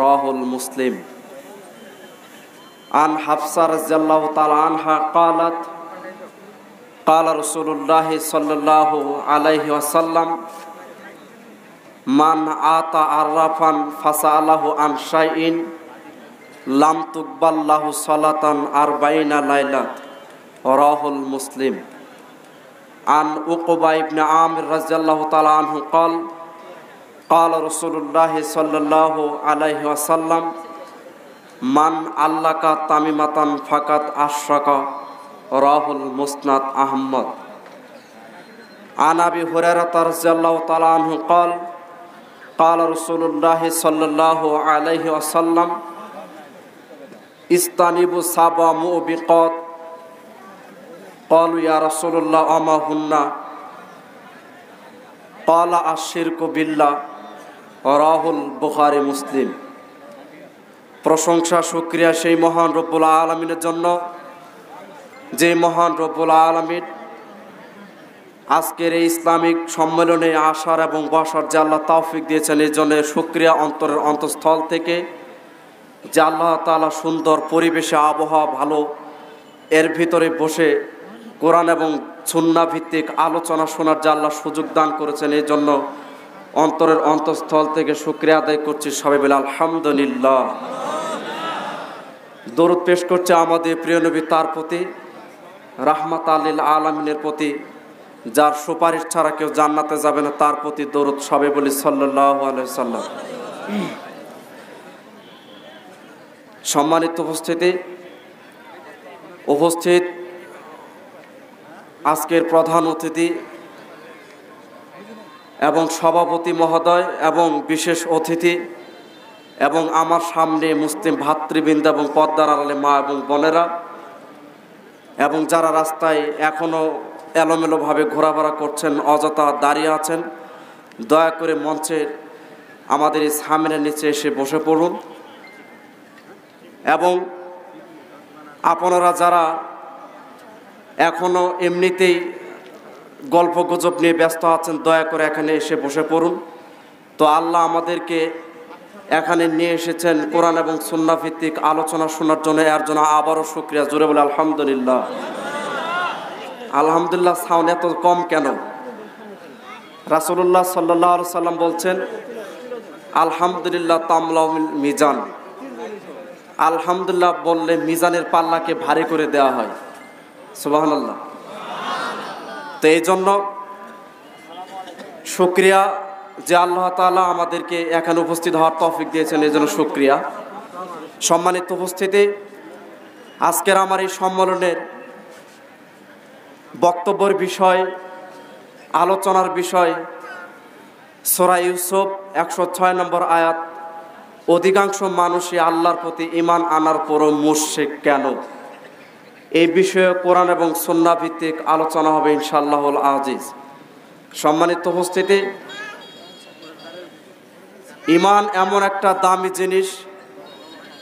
রাহুল মুসলিম আন হাফসা রাদিয়াল্লাহু তাআলা আনহা قالت قال رسول الله صلى الله عليه وسلم মান আতা আররাফান ফাসালাহু আন শাইইন লাম তুকবাল্লাহু সালাতান আরবাইনা লাইলাত রাহুল মুসলিম আন উকবা ইবনে আমির রাদিয়াল্লাহু তাআলা আনহু قال قال رسول الله صلى الله عليه وسلم মান আল্লাকা তামিমাতান ফাকাত আশরাকা রাহুল মুসনাদ আহমদ আন আবি হুরায়রা রাদিয়াল্লাহু তাআলা আনহু قال قال رسول الله صلى الله عليه وسلم ইস্তানিবু সাবা মুবিকাত قالوا يا رسول الله اما هن قال الشرك بالله রাহুল বুখারী মুসলিম। প্রশংসা শুকরিয়া সেই মহান রব্বুল আলামিনের জন্য যে মহান রব্বুল আলামিন আজকের এই ইসলামিক সম্মেলনে আসার এবং বসার যে আল্লাহ তৌফিক দিয়েছেন, এই জন্য শুকরিয়া অন্তরের অন্তঃস্থল থেকে। যে আল্লাহ তাআলা সুন্দর পরিবেশে, আবহাওয়া ভালো, এর ভিতরে বসে কোরআন এবং সুন্নাহ ভিত্তিক আলোচনা শোনার যে আল্লাহ সুযোগ দান করেছেন, এই জন্য অন্তরের অন্তঃস্থল থেকে শুকরিয়া আদায় করছি। সবাই বলে আলহামদুলিল্লাহ। দরুদ পেশ করছে আমাদের প্রিয় নবী তার প্রতি, রাহমাতাল লিল আলামিনের প্রতি, যার সুপারিশ ছাড়া কেউ জান্নাতে যাবে না, তার প্রতি দরুদ। সবাই বলি সাল্লাল্লাহু আলাইহি সাল্লাম। সম্মানিত উপস্থিত আজকের প্রধান অতিথি এবং সভাপতি মহোদয় এবং বিশেষ অতিথি এবং আমার সামনে মুসলিম ভাতৃবৃন্দ এবং পর্দার আড়ালে মা এবং বোনেরা এবং যারা রাস্তায় এখনও এলোমেলোভাবে ঘোরাফেরা করছেন, অযথা দাঁড়িয়ে আছেন, দয়া করে মঞ্চের আমাদের এই সামনের নিচে এসে বসে পড়ুন। এবং আপনারা যারা এখনও এমনিতেই গল্প গুজব নিয়ে ব্যস্ত আছেন, দয়া করে এখানে এসে বসে পড়ুন। তো আল্লাহ আমাদেরকে এখানে নিয়ে এসেছেন কোরআন এবং সুন্নাহ ভিত্তিক আলোচনা শোনার জন্য, এর জন্য আবারও শুকরিয়া। জোরে বলে আলহামদুলিল্লাহ। আলহামদুলিল্লাহ সাউন্ড এত কম কেন? রাসূলুল্লাহ সাল্লাল্লাহু আলাইহি সাল্লাম বলছেন আলহামদুলিল্লাহ তামলাউল মিজান। আলহামদুলিল্লাহ বললে মিজানের পাল্লাকে ভারী করে দেওয়া হয়। সুবহানাল্লাহ। তো এই জন্য শুকরিয়া যে আল্লাহ তাআলা আমাদেরকে এখানে উপস্থিত হওয়ার তৌফিক দিয়েছেন, এই জন্য শুকরিয়া। সম্মানিত উপস্থিতি, আজকের আমার এই সম্মেলনের বক্তব্যের বিষয়, আলোচনার বিষয় সূরা ইউসুফ 106 নম্বর আয়াত, অধিকাংশ মানুষই আল্লাহর প্রতি ঈমান আনার পরও মুশরিক কেন? এই বিষয়ে কোরআন এবং সুন্নাহ ভিত্তিক আলোচনা হবে ইনশাআল্লাহুল আজিজ। সম্মানিত উপস্থিতি, ঈমান এমন একটা দামি জিনিস,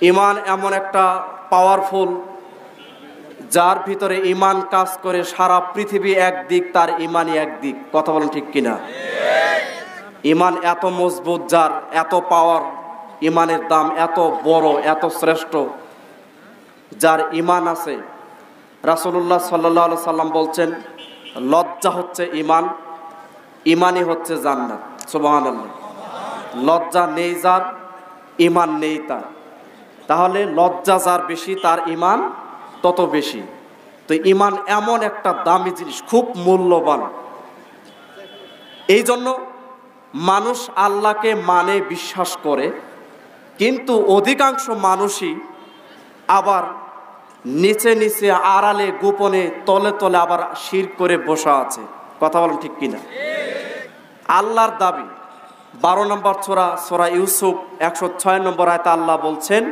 ঈমান এমন একটা পাওয়ারফুল, যার ভিতরে ঈমান কাজ করে সারা পৃথিবী একদিক, তার ঈমানই একদিক। কথা বলেন ঠিক কিনা? ঈমান এত মজবুত, যার এত পাওয়ার, ঈমানের দাম এত বড়, এত শ্রেষ্ঠ, যার ঈমান আছে। রাসূলুল্লাহ সাল্লাল্লাহু আলাইহি সাল্লাম বলছেন লজ্জা হচ্ছে ঈমান, ঈমানই হচ্ছে জান্নাত। সুবহানাল্লাহ। লজ্জা নেই যার, ঈমান নেই তার। তাহলে লজ্জা যার বেশি, তার ঈমান তত বেশি। তো ঈমান এমন একটা দামি জিনিস, খুব মূল্যবান। এই জন্য মানুষ আল্লাহকে মানে, বিশ্বাস করে, কিন্তু অধিকাংশ মানুষই আবার নিচে নিচে, আড়ালে, গোপনে, তলে তলে আবার শিরক করে বসা আছে। কথা বলেন ঠিক কিনা? আল্লাহর দাবি 12 নম্বর সূরা ইউসুফ 106 নম্বর আয়াতে আল্লাহ বলছেন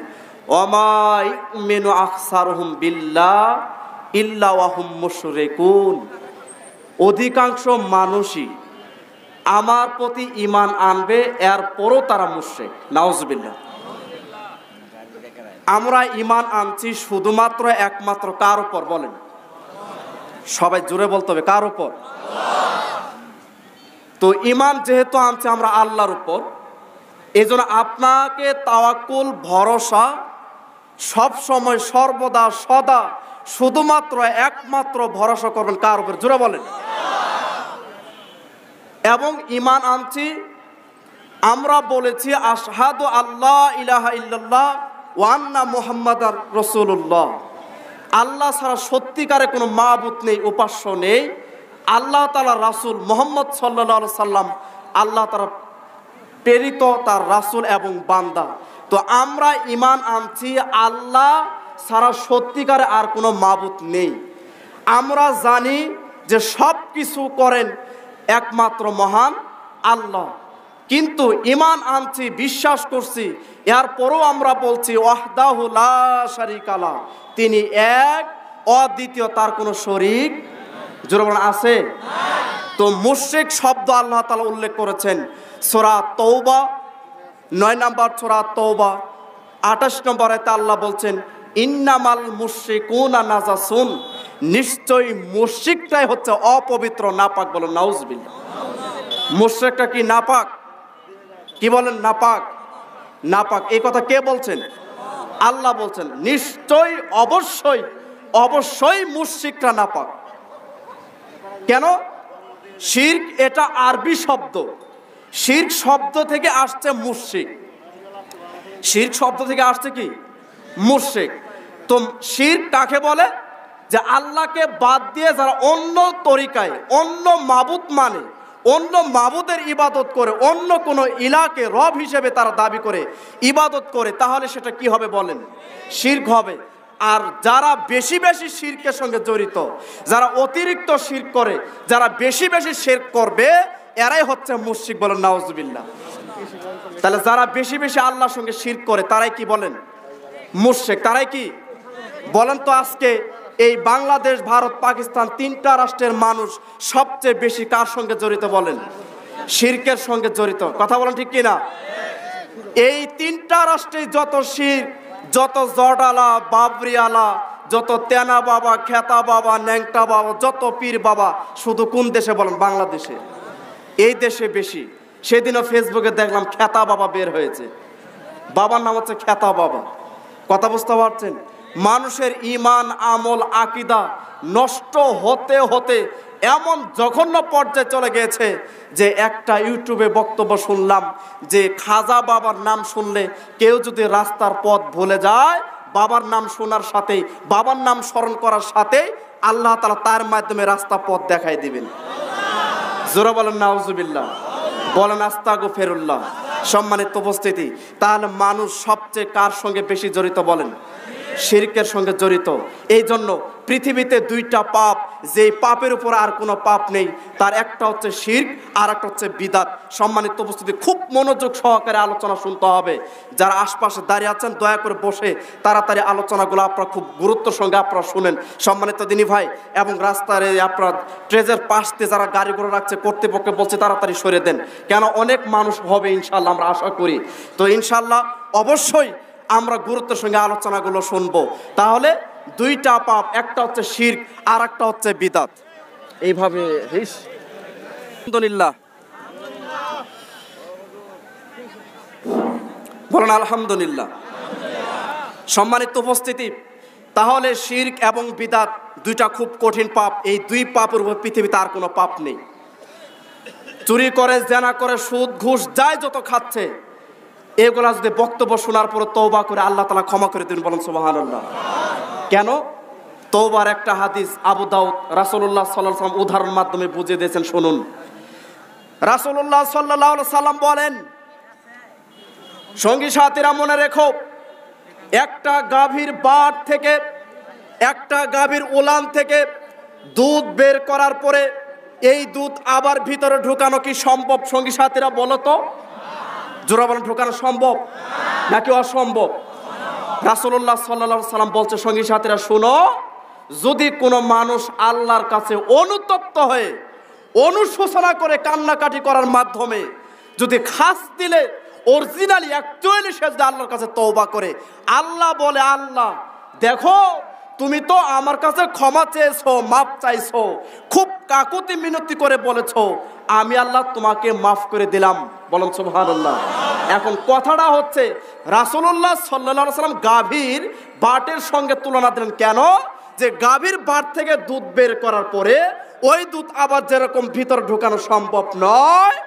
ওমা ইউমিনু আকসারুহুম বিল্লাহ ইল্লা ওয়া হুম মুশরিকুন। অধিকাংশ মানুষই আমার প্রতি ঈমান আনবে, এরপরও তারা মুশরিক। নাউজুবিল্লাহ। আমরা ঈমান আনছি শুধুমাত্র একমাত্র কার উপর? বলেন সবাই, জোরে বলতে হবে, কার উপর? তো ঈমান যেহেতু আনছি আমরা আল্লাহর উপর, এই জন্য আপনাকে তাওয়াক্কুল ভরসা সব সময় সর্বদা সদা শুধুমাত্র একমাত্র ভরসা করবেন কার উপর? জোরে বলেন। এবং ঈমান আনছি, আমরা বলেছি আশহাদু আল্লাহ ইলাহা ইল্লাল্লাহ ওয়া আন্না মুহাম্মাদার রাসূলুল্লাহ, আল্লাহ ছাড়া সত্যিকারে কোনো মাবুদ নেই, উপাস্য নেই। আল্লাহ তাআলা রাসূল মুহাম্মদ সাল্লাল্লাহু আলাইহি সাল্লাম আল্লাহ তাআলা প্রেরিত তার রাসূল এবং বান্দা। তো আমরা ঈমান আনছি আল্লাহ ছাড়া সত্যিকারে আর কোনো মাবুদ নেই। আমরা জানি যে সব কিছু করেন একমাত্র মহান আল্লাহ, কিন্তু ঈমান আনছি, বিশ্বাস করছি, এরপরও আমরা বলছি ওয়াহদাহু লা শারীকা লাহ, তিনি এক, অদ্বিতীয়, তার কোনো শরীক জোরে বলেন আছে? তো মুশরিক শব্দ আল্লাহ তাআলা উল্লেখ করেছেন সূরা তাওবা 9 নম্বর সূরা তাওবা 28 নম্বর আয়াতে আল্লাহ বলছেন ইন্নামাল মুশরিকুনা নাজাসুন, নিশ্চয়ই মুশরিকটাই হচ্ছে অপবিত্র, নাপাক। বলেন নাউজুবিল্লাহ। মুশরিকটা কি নাপাক? কি বলেন? নাপাক। নাপাক এই কথা কে বলছেন? আল্লাহ বলছেন নিশ্চয়ই, অবশ্যই অবশ্যই মুশরিকরা নাপাক। কেন? শিরক এটা আরবি শব্দ, শিরক শব্দ থেকে আসছে মুশরিক। শিরক শব্দ থেকে আসছে কি? মুশরিক। তো শিরক কাকে বলে? যে আল্লাহকে বাদ দিয়ে যারা অন্য তরিকায়, অন্য মাবুদ মানে, অন্য মাবুদের ইবাদত করে, অন্য কোনো ইলাকে রব হিসেবে তারা দাবি করে ইবাদত করে, তাহলে সেটা কি হবে বলেন? শিরক হবে। আর যারা বেশি বেশি শিরকের সঙ্গে জড়িত, যারা অতিরিক্ত শিরক করে, যারা বেশি বেশি শিরক করবে, এরাই হচ্ছে মুশরিক। বলেন নাউজুবিল্লাহ। তাহলে যারা বেশি বেশি আল্লাহর সঙ্গে শিরক করে তারাই কি বলেন? মুশরিক। তারাই কি বলেন তো? আজকে এই বাংলাদেশ, ভারত, পাকিস্তান, 3টা রাষ্ট্রের মানুষ সবচেয়ে বেশি কার সঙ্গে জড়িত বলেন? শিরকের সঙ্গে জড়িত। কথা বলেন ঠিক কিনা? এই 3টা রাষ্ট্রে যত শিরক, যত জটালা বাবরিয়ালা, যত তেনা বাবা, খেতা বাবা, ন্যাংটা বাবা, যত পীর বাবা, শুধু কোন দেশে বলেন? বাংলাদেশে। এই দেশে বেশি। সেদিনও ফেসবুকে দেখলাম খেতা বাবা বের হয়েছে, বাবার নাম হচ্ছে খেতা বাবা। কথা বুঝতে পারছেন? মানুষের ঈমান, আমল, আকীদা নষ্ট হতে হতে এমন জঘন্য পর্যায়ে চলে গিয়েছে যে একটা ইউটিউবে বক্তব্য শুনলাম যে খাজা বাবার নাম শুনলে কেউ যদি রাস্তার পথ ভুলে যায়, বাবার নাম শোনার সাথেই, বাবার নাম স্মরণ করার সাথেই আল্লাহ তাআলা তার মাধ্যমে রাস্তা পথ দেখাই দিবেন। জোরে বলেন নাউজুবিল্লাহ। বলেন আস্তাগফিরুল্লাহ। সম্মানিত উপস্থিতি, তাহলে মানুষ সবচেয়ে কার সঙ্গে বেশি জড়িত বলেন? শিরকের সঙ্গে জড়িত। এই জন্য পৃথিবীতে 2টা পাপ, যে পাপের উপর আর কোনো পাপ নেই, তার একটা হচ্ছে শিরক আর একটা হচ্ছে বিদআত। সম্মানিত উপস্থিতি, খুব মনোযোগ সহকারে আলোচনা শুনতে হবে। যারা আশপাশে দাঁড়িয়ে আছেন দয়া করে বসে তাড়াতাড়ি আলোচনাগুলো আপনারা খুব গুরুত্বের সঙ্গে আপনারা শুনেন। সম্মানিত দিনী ভাই, এবং রাস্তার আপনার ট্রেজের পাশ দিয়ে যারা গাড়িগুলো রাখছে, কর্তৃপক্ষকে বলছে তাড়াতাড়ি সরে দেন, কেন অনেক মানুষ হবে ইনশাল্লাহ, আমরা আশা করি। তো ইনশাল্লাহ অবশ্যই আমরা গুরুত্বের সঙ্গে আলোচনাগুলো শুনবো। তাহলে 2টা পাপ, একটা হচ্ছে শিরক আর একটা হচ্ছে বিদআত। এইভাবে আলহামদুলিল্লাহ বলেন আলহামদুলিল্লাহ। সম্মানিত উপস্থিতি, তাহলে শিরক এবং বিদআত 2টা খুব কঠিন পাপ। এই 2 পাপের উপর পৃথিবীতে আর কোনো পাপ নেই। চুরি করে, জেনা করে, সুদ ঘুষ যাই যত খাচ্ছে, এগুলা যদি বক্তব্য শোনার পর তওবা করে আল্লাহ তাআলা ক্ষমা করে দিন। বলেন সুবহানাল্লাহ। কেন? তওবার একটা হাদিস আবু দাউদ রাসূলুল্লাহ সাল্লাল্লাহু আলাইহি ওয়াসাল্লাম উদাহরণ মাধ্যমে বুঝিয়ে দিয়েছেন, শুনুন। রাসূলুল্লাহ সাল্লাল্লাহু আলাইহি সাল্লাম বলেন, সঙ্গী সাথীরা মনে রেখো, একটা গাভীর বাট থেকে, একটা গাভীর উলান থেকে দুধ বের করার পরে এই দুধ আবার ভিতরে ঢুকানো কি সম্ভব? সঙ্গী সাথীরা বলো তো। জোরা বলেন, ঢোকানো সম্ভব নাকি অসম্ভব? রাসূলুল্লাহ সাল্লাল্লাহু আলাইহি সাল্লাম বলছে, সঙ্গী সাথীরা শোনো, যদি কোনো মানুষ আল্লাহর কাছে অনুতপ্ত হয়ে, অনুশোচনা করে, কান্নাকাটি করার মাধ্যমে যদি খাস দিলে, অরিজিনালি অ্যাকচুয়ালি সে যদি আল্লাহর কাছে তওবা করে, আল্লাহ বলে, আল্লাহ দেখো তুমি তো আমার কাছে ক্ষমা চেয়েছো, মাফ চাইছো, খুব কাকুতি মিনতি করে বলেছো, আমি আল্লাহ তোমাকে মাফ করে দিলাম। বলেন সুবহানাল্লাহ। এখন কথাটা হচ্ছে রাসূলুল্লাহ সাল্লাল্লাহু আলাইহি ওয়াসাল্লাম গাভীর বাটের সঙ্গে তুলনা দিলেন কেন? যে গাভীর বাট থেকে দুধ বের করার পরে ওই দুধ আবার যেরকম ভিতর ঢোকানো সম্ভব নয়,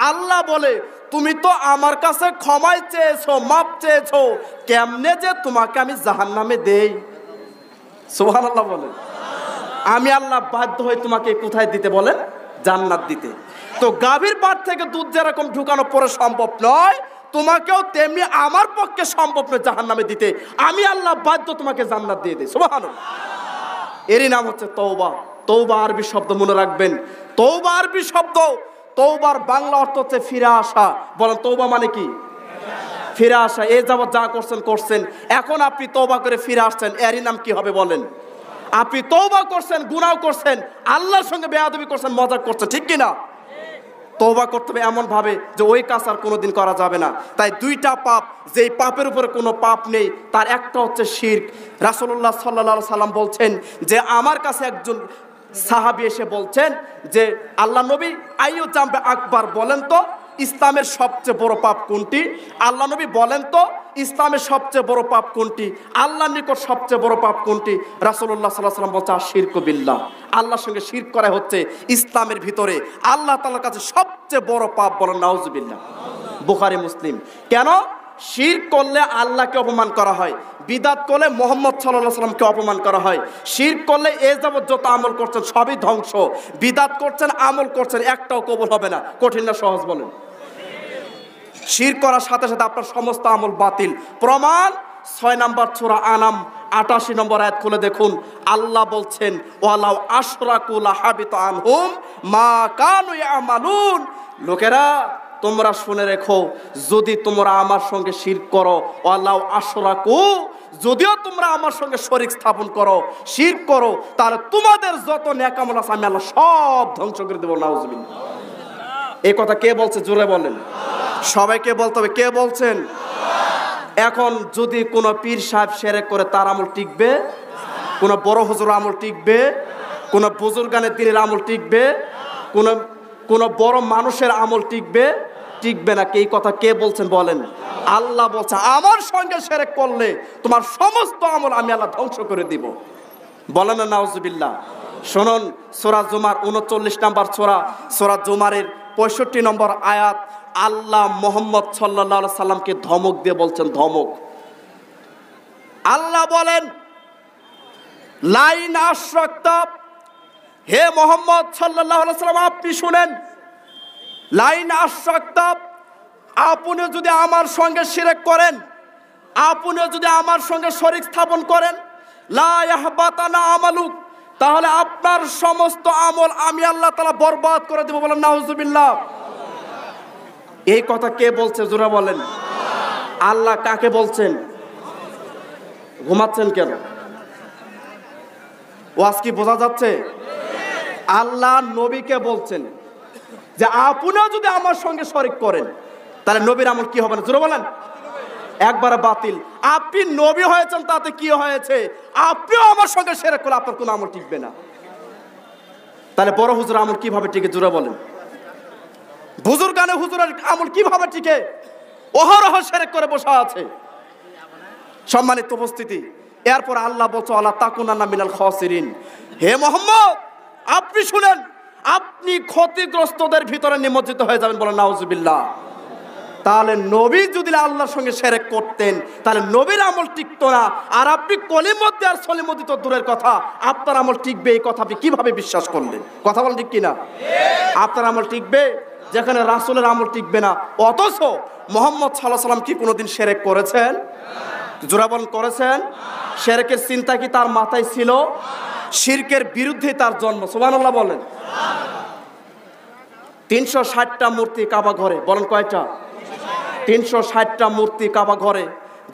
আল্লাহ বলে তুমি তো আমার কাছে ক্ষমাই চেয়েছো, মাপ চেয়েছো, কেমনে যে তোমাকে আমি জাহান্নামে দেই। সুবহানাল্লাহ বলেন। আমি আল্লাহ বাধ্য হই তোমাকে কোথায় দিতে বলেন? জান্নাত দিতে। তো গাভীর বাট থেকে দুধ যেরকম ঢুকানো পরে সম্ভব নয়, তোমাকেও তেমনি আমার পক্ষে সম্ভব নয় জাহান্নামে দিতে। আমি আল্লাহ বাধ্য তোমাকে জান্নাত দিয়ে দেই। সুবহানাল্লাহ। এরই নাম হচ্ছে তওবা। তওবা আরবি শব্দ মনে রাখবেন। তওবা আরবি শব্দ, তওবার বাংলা অর্থ হচ্ছে ফিরে আসা। বলেন তওবা মানে কি? ফিরে আসা। এই যাবৎ যা করছেন করছেন, এখন আপনি তওবা করে ফিরে আসছেন, এরই নাম কি হবে বলেন? আপনি তওবা করছেন, গুনাহ করছেন, আল্লাহর সঙ্গে বেয়াদবি করছেন, মজাক করছেন, ঠিক কি না? তওবা করতে হবে এমন ভাবে যে ওই কাজ আর কোনোদিন করা যাবে না। তাই দুইটা পাপ, যেই পাপের উপরে কোনো পাপ নেই, তার একটা হচ্ছে শিরক। রাসূলুল্লাহ সাল্লাল্লাহু আলাইহি সাল্লাম বলছেন যে আমার কাছে একজন সাহাবী এসে বলছেন যে আল্লাহ নবী, আইয়ু জামবে আকবার, বলেন তো ইসলামের সবচেয়ে বড় পাপ কোনটি? আল্লাহ নবী বলেন তো ইসলামের সবচেয়ে বড় পাপ কোনটি? আল্লাহর নিকট সবচেয়ে বড় পাপ কোনটি? রাসূলুল্লাহ সাল্লাল্লাহু আলাইহি ওয়াসাল্লাম বলছে আশিরকু বিল্লাহ, আল্লাহর সঙ্গে শিরক করা হচ্ছে ইসলামের ভিতরে আল্লাহ তাআলার কাছে সবচেয়ে বড় পাপ। বলেন নাউজুবিল্লাহ। বুখারী মুসলিম। কেন? শিরক করলে আল্লাহকে অপমান করা হয়, বিদআত করলে মুহাম্মদ সাল্লাল্লাহু আলাইহি ওয়াসাল্লামকে অপমান করা হয়। শিরক করলে এ যাবৎ যত আমল করছেন সবই ধ্বংস। বিদআত করছেন, আমল করছেন, একটাও কবুল হবে না। কঠিন না সহজ বলেন? শিরক করার সাথে সাথে আপনার সমস্ত আমল বাতিল। প্রমাণ 6 নম্বর সূরা আনাম 88 নম্বর আয়াত খুলে দেখুন। আল্লাহ বলছেন ওয়ালাউ আশরাকু লাহাবিতা আনহুম মা কানু ইয়ামালুন। লোকেরা তোমরা শুনে রেখো, যদি তোমরা আমার সঙ্গে শিরক করো, ওয়ালাউ আশরাকু, যদিও তোমরা আমার সঙ্গে শরীক স্থাপন করো, শিরক করো, তাহলে তোমাদের যত নেক আমল আছে আমি আল্লাহ সব ধ্বংস করে দেব। নাউজুবিল্লাহ। এই কথা কে বলছে? জোরে বলেন। সবাইকে বলতে হবে। কে বলছেন? এখন যদি কোনো পীর সাহেব শিরক করে, তার আমল টিকবে? কোনো বড় হুজুর আমল টিকবে? কোনো বুজুর্গানের দিনের আমল টিকবে? কোনো বড় মানুষের আমল টিকবে? টিকবে না। এই কথা কে বলছেন বলেন? আল্লাহ বলছে আমার সঙ্গে শিরক করলে তোমার সমস্ত আমল আমি আল্লাহ ধ্বংস করে দিব। বলেন না নাউজুবিল্লাহ। শুনুন সূরা জুমার 39 নম্বর সূরা জুমারের 65 নম্বর আয়াত। আল্লাহ মুহাম্মদ সাল্লাল্লাহু আলাইহি সাল্লামকে ধমক দিয়ে বলছেন, ধমক। আল্লাহ বলেন লাইন আশরাকতা, হে মুহাম্মদ সাল্লাল্লাহু আলাইহি সাল্লাম আপনি শুনেন, লাইন আশরাকতা, আপনি যদি আমার সঙ্গে শিরক করেন, আপনি যদি আমার সঙ্গে শরীক স্থাপন করেন, লা ইয়াহবাতানা আমালুক, তাহলে আপনার সমস্ত আমল আমি আল্লাহ তাআলা বরবাদ করে দেব। বলেন নাউজুবিল্লাহ। এই কথা কে বলছে? জোরে বলেন। আল্লাহ কাকে বলছেন? ঘুমাচ্ছেন কেন? ওয়াজ কি বোঝা যাচ্ছে? আল্লাহ নবীকে বলছেন যে আপনিও যদি আমার সঙ্গে শরীক করেন, তাহলে নবীর আমল কি হবে না? জোরে বলেন। একবারে বাতিল। আপনি নবী হয়েছেন তাতে কি হয়েছে? আপনিও আমার সঙ্গে শিরক করলে আপনার কোনো আমল টিকবে না। তাহলে বড় হুজুর আমল কিভাবে টিকে? জোরে বলেন। বুজুর্গানে হুজুরের আমল কিভাবে টিকে? অহরহ শিরক করে বসা আছে। সম্মানিত উপস্থিতি, এরপর আল্লাহ বলছে আলা তাকুনান্না মিনাল খাসিরিন, হে মুহাম্মদ আপনি শুনেন, আপনি ক্ষতিগ্রস্তদের ভিতরে নিমজ্জিত হয়ে যাবেন। বলেন নাউজুবিল্লাহ। তাহলে নবী যদি আল্লাহর সঙ্গে শিরক করতেন, তাহলে নবীর আমল টিকতো না। আর আপনি কলিমত আর সলিমত তো দূরের কথা, আপনার আমল টিকবে এই কথা আপনি কিভাবে বিশ্বাস করলেন? কথা বলেন ঠিক কিনা? আপনার আমল টিকবে যেখানে রাসূলের আমল টিকবে না। অথচ মুহাম্মদ সাল্লাল্লাহু আলাইহি সাল্লাম কি কোনোদিন শিরক করেছেন? জোরে বলেন করেছেন? শিরকের চিন্তা কি তার মাথায় ছিল? শিরকের বিরুদ্ধে তার জন্ম। সুবহানাল্লাহ বলেন। 360টা মূর্তি কাবা ঘরে। বলেন কয়টা? 360টা মূর্তি কাবা ঘরে।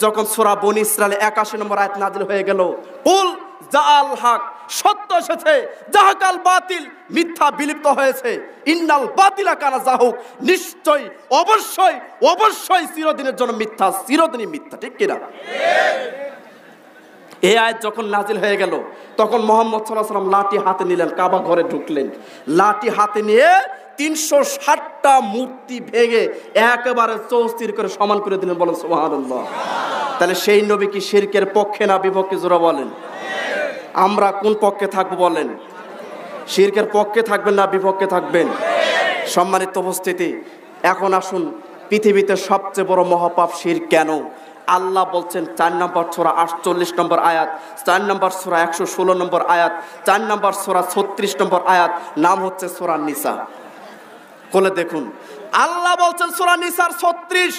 যখন সূরা বনী ইসরাইল 81 নম্বর আয়াত নাযিল হয়ে গেল, কুল জাআল হক, সত্য এসেছে, জাহাকাল বাতিল, মিথ্যা বিলুপ্ত হয়েছে, ইন্নাল বাতিলা কানা জাহুক, নিশ্চয় অবশ্যই অবশ্যই চিরদিনের জন্য মিথ্যা, চিরদিনই মিথ্যা। ঠিক কিনা? এই আয়াত যখন নাজিল হয়ে গেল তখন মুহাম্মদ সাল্লাল্লাহু আলাইহি ওয়াসাল্লাম লাঠি হাতে নিলেন, কাবা ঘরে ঢুকলেন, লাঠি হাতে নিয়ে 360টা মূর্তি ভেঙে একেবারে চৌচির করে সমান করে দিলেন। বলেন সুবহানাল্লাহ। তাহলে সেই নবী কি শিরকের পক্ষে না বিপক্ষে? জোরা বলেন। আমরা কোন পক্ষে থাকবো বলেন? শিরকের পক্ষে থাকবেন না বিপক্ষে থাকবেন? সম্মানিত উপস্থিতি, এখন আসুন পৃথিবীতে সবচেয়ে বড় মহাপাপ শিরক কেন? আল্লাহ বলছেন 4 নম্বর সূরা 48 নম্বর আয়াত, 4 নম্বর সূরা 116 নম্বর আয়াত, 4 নম্বর সূরা 36 নম্বর আয়াত, নাম হচ্ছে সূরা নিসা। বলে দেখুন, আল্লাহ বলছেন সূরা নিসার 36,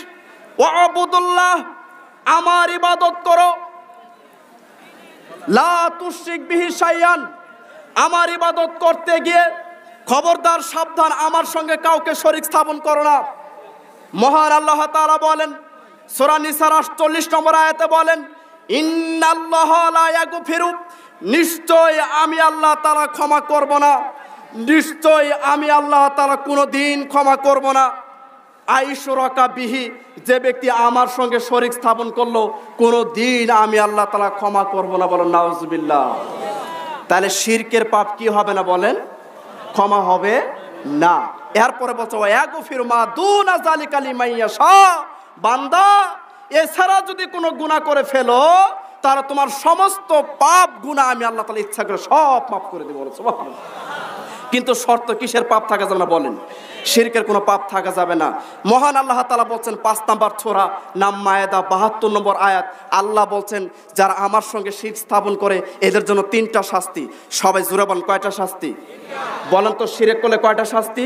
ওয়াবুদুল্লাহ, আমার ইবাদত করো, লা তুশরিক বিহি শাইআন, আমার ইবাদত করতে গিয়ে খবরদার সাবধান, আমার সঙ্গে কাউকে শরীক স্থাপন করো না। মহান আল্লাহ তাআলা বলেন সূরা নিসার 48 নম্বর আয়াতে বলেন, ইন্নাল্লাহা লা ইয়াগফিরু, নিশ্চয় আমি আল্লাহ তাআলা ক্ষমা করব না, নিশ্চয় আমি আল্লাহ তাআলা কোনোদিন ক্ষমা করব না, আইশুরাকা বিহি, যে ব্যক্তি আমার সঙ্গে শরীক স্থাপন করলো কোনোদিন আমি আল্লাহ তাআলা ক্ষমা করব না। বলেন নাউজুবিল্লাহ। তাহলে শিরকের পাপ কি হবে না বলেন? ক্ষমা হবে না। এরপরে বলছে ওয়াগফিরু মা দুনা যালিকা লিমান ইয়াশা, বান্দা এছাড়া যদি কোনো গুনাহ করে ফেলো তাহলে তোমার সমস্ত পাপ গুনাহ আমি আল্লাহ তাআলা ইচ্ছা করে সব মাফ করে দেব। সুবহানাল্লাহ। কিন্তু শর্ত কিসের পাপ থাকা যাবে না বলেন? শিরকের কোনো পাপ থাকা যাবে না। মহান আল্লাহ তাআলা বলছেন 5 নম্বর সূরা নাম মায়েদা 72 নম্বর আয়াত, আল্লাহ বলছেন যারা আমার সঙ্গে শিরক স্থাপন করে এদের জন্য 3টা শাস্তি। সবাই জোরে বলেন কয়টা শাস্তি? বলেন তো শিরক করলে কয়টা শাস্তি?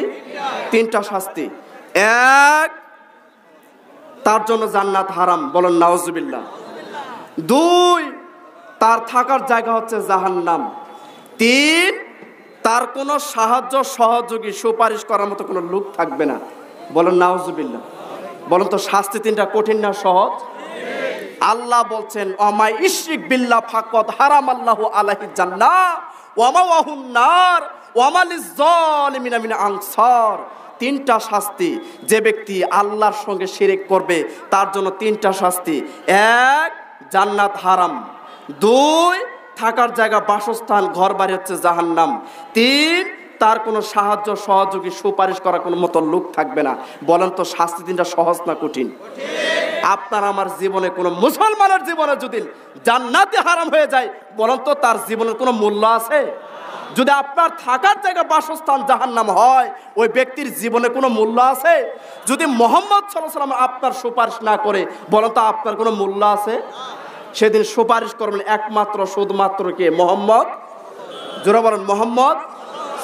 3টা শাস্তি। 1, তার জন্য জান্নাত হারাম। বলেন নাউজুবিল্লাহ। 2, তার থাকার জায়গা হচ্ছে জাহান্নাম। 3, তার কোনো সাহায্য সহযোগী সুপারিশ করার মতো কোনো লোক থাকবে না। বলেন নাউজুবিল্লাহ। বলেন তো শাস্তি 3টা কঠিন না সহজ? আল্লাহ বলছেন ওয়ামাই ইশরিক বিল্লাহ ফাকাদ হারামাল্লাহু আলাইহি জান্নাহ ওয়া মাওয়াহুন নার ওয়া মালিজ জালিমিনা মিন আনসার। 3টা শাস্তি। যে ব্যক্তি আল্লাহর সঙ্গে শিরক করবে তার জন্য 3টা শাস্তি। 1, জান্নাত হারাম। 2, থাকার জায়গা বাসস্থান ঘর বাড়ি হচ্ছে জাহান্নাম। 3, তার কোনো সাহায্য সহযোগী সুপারিশ করার কোনো মতো লোক থাকবে না। বলেন তো শাস্তি 3টা সহজ না কঠিন? আপনার আমার জীবনে কোনো মুসলমানের জীবনে যদি জান্নাতে হারাম হয়ে যায় বলেন তো তার জীবনের কোনো মূল্য আছে? যদি আপনার থাকার জায়গা বাসস্থান জাহান্নাম হয় ওই ব্যক্তির জীবনে কোনো মূল্য আছে? যদি মুহাম্মদ সাল্লাল্লাহু আলাইহি ওয়াসাল্লাম আপনার সুপারিশ না করে বলেন তো আপনার কোনো মূল্য আছে? সেদিন সুপারিশ করবেন একমাত্র শুধুমাত্র কে? মুহাম্মদ। জোরে বলেন মুহাম্মদ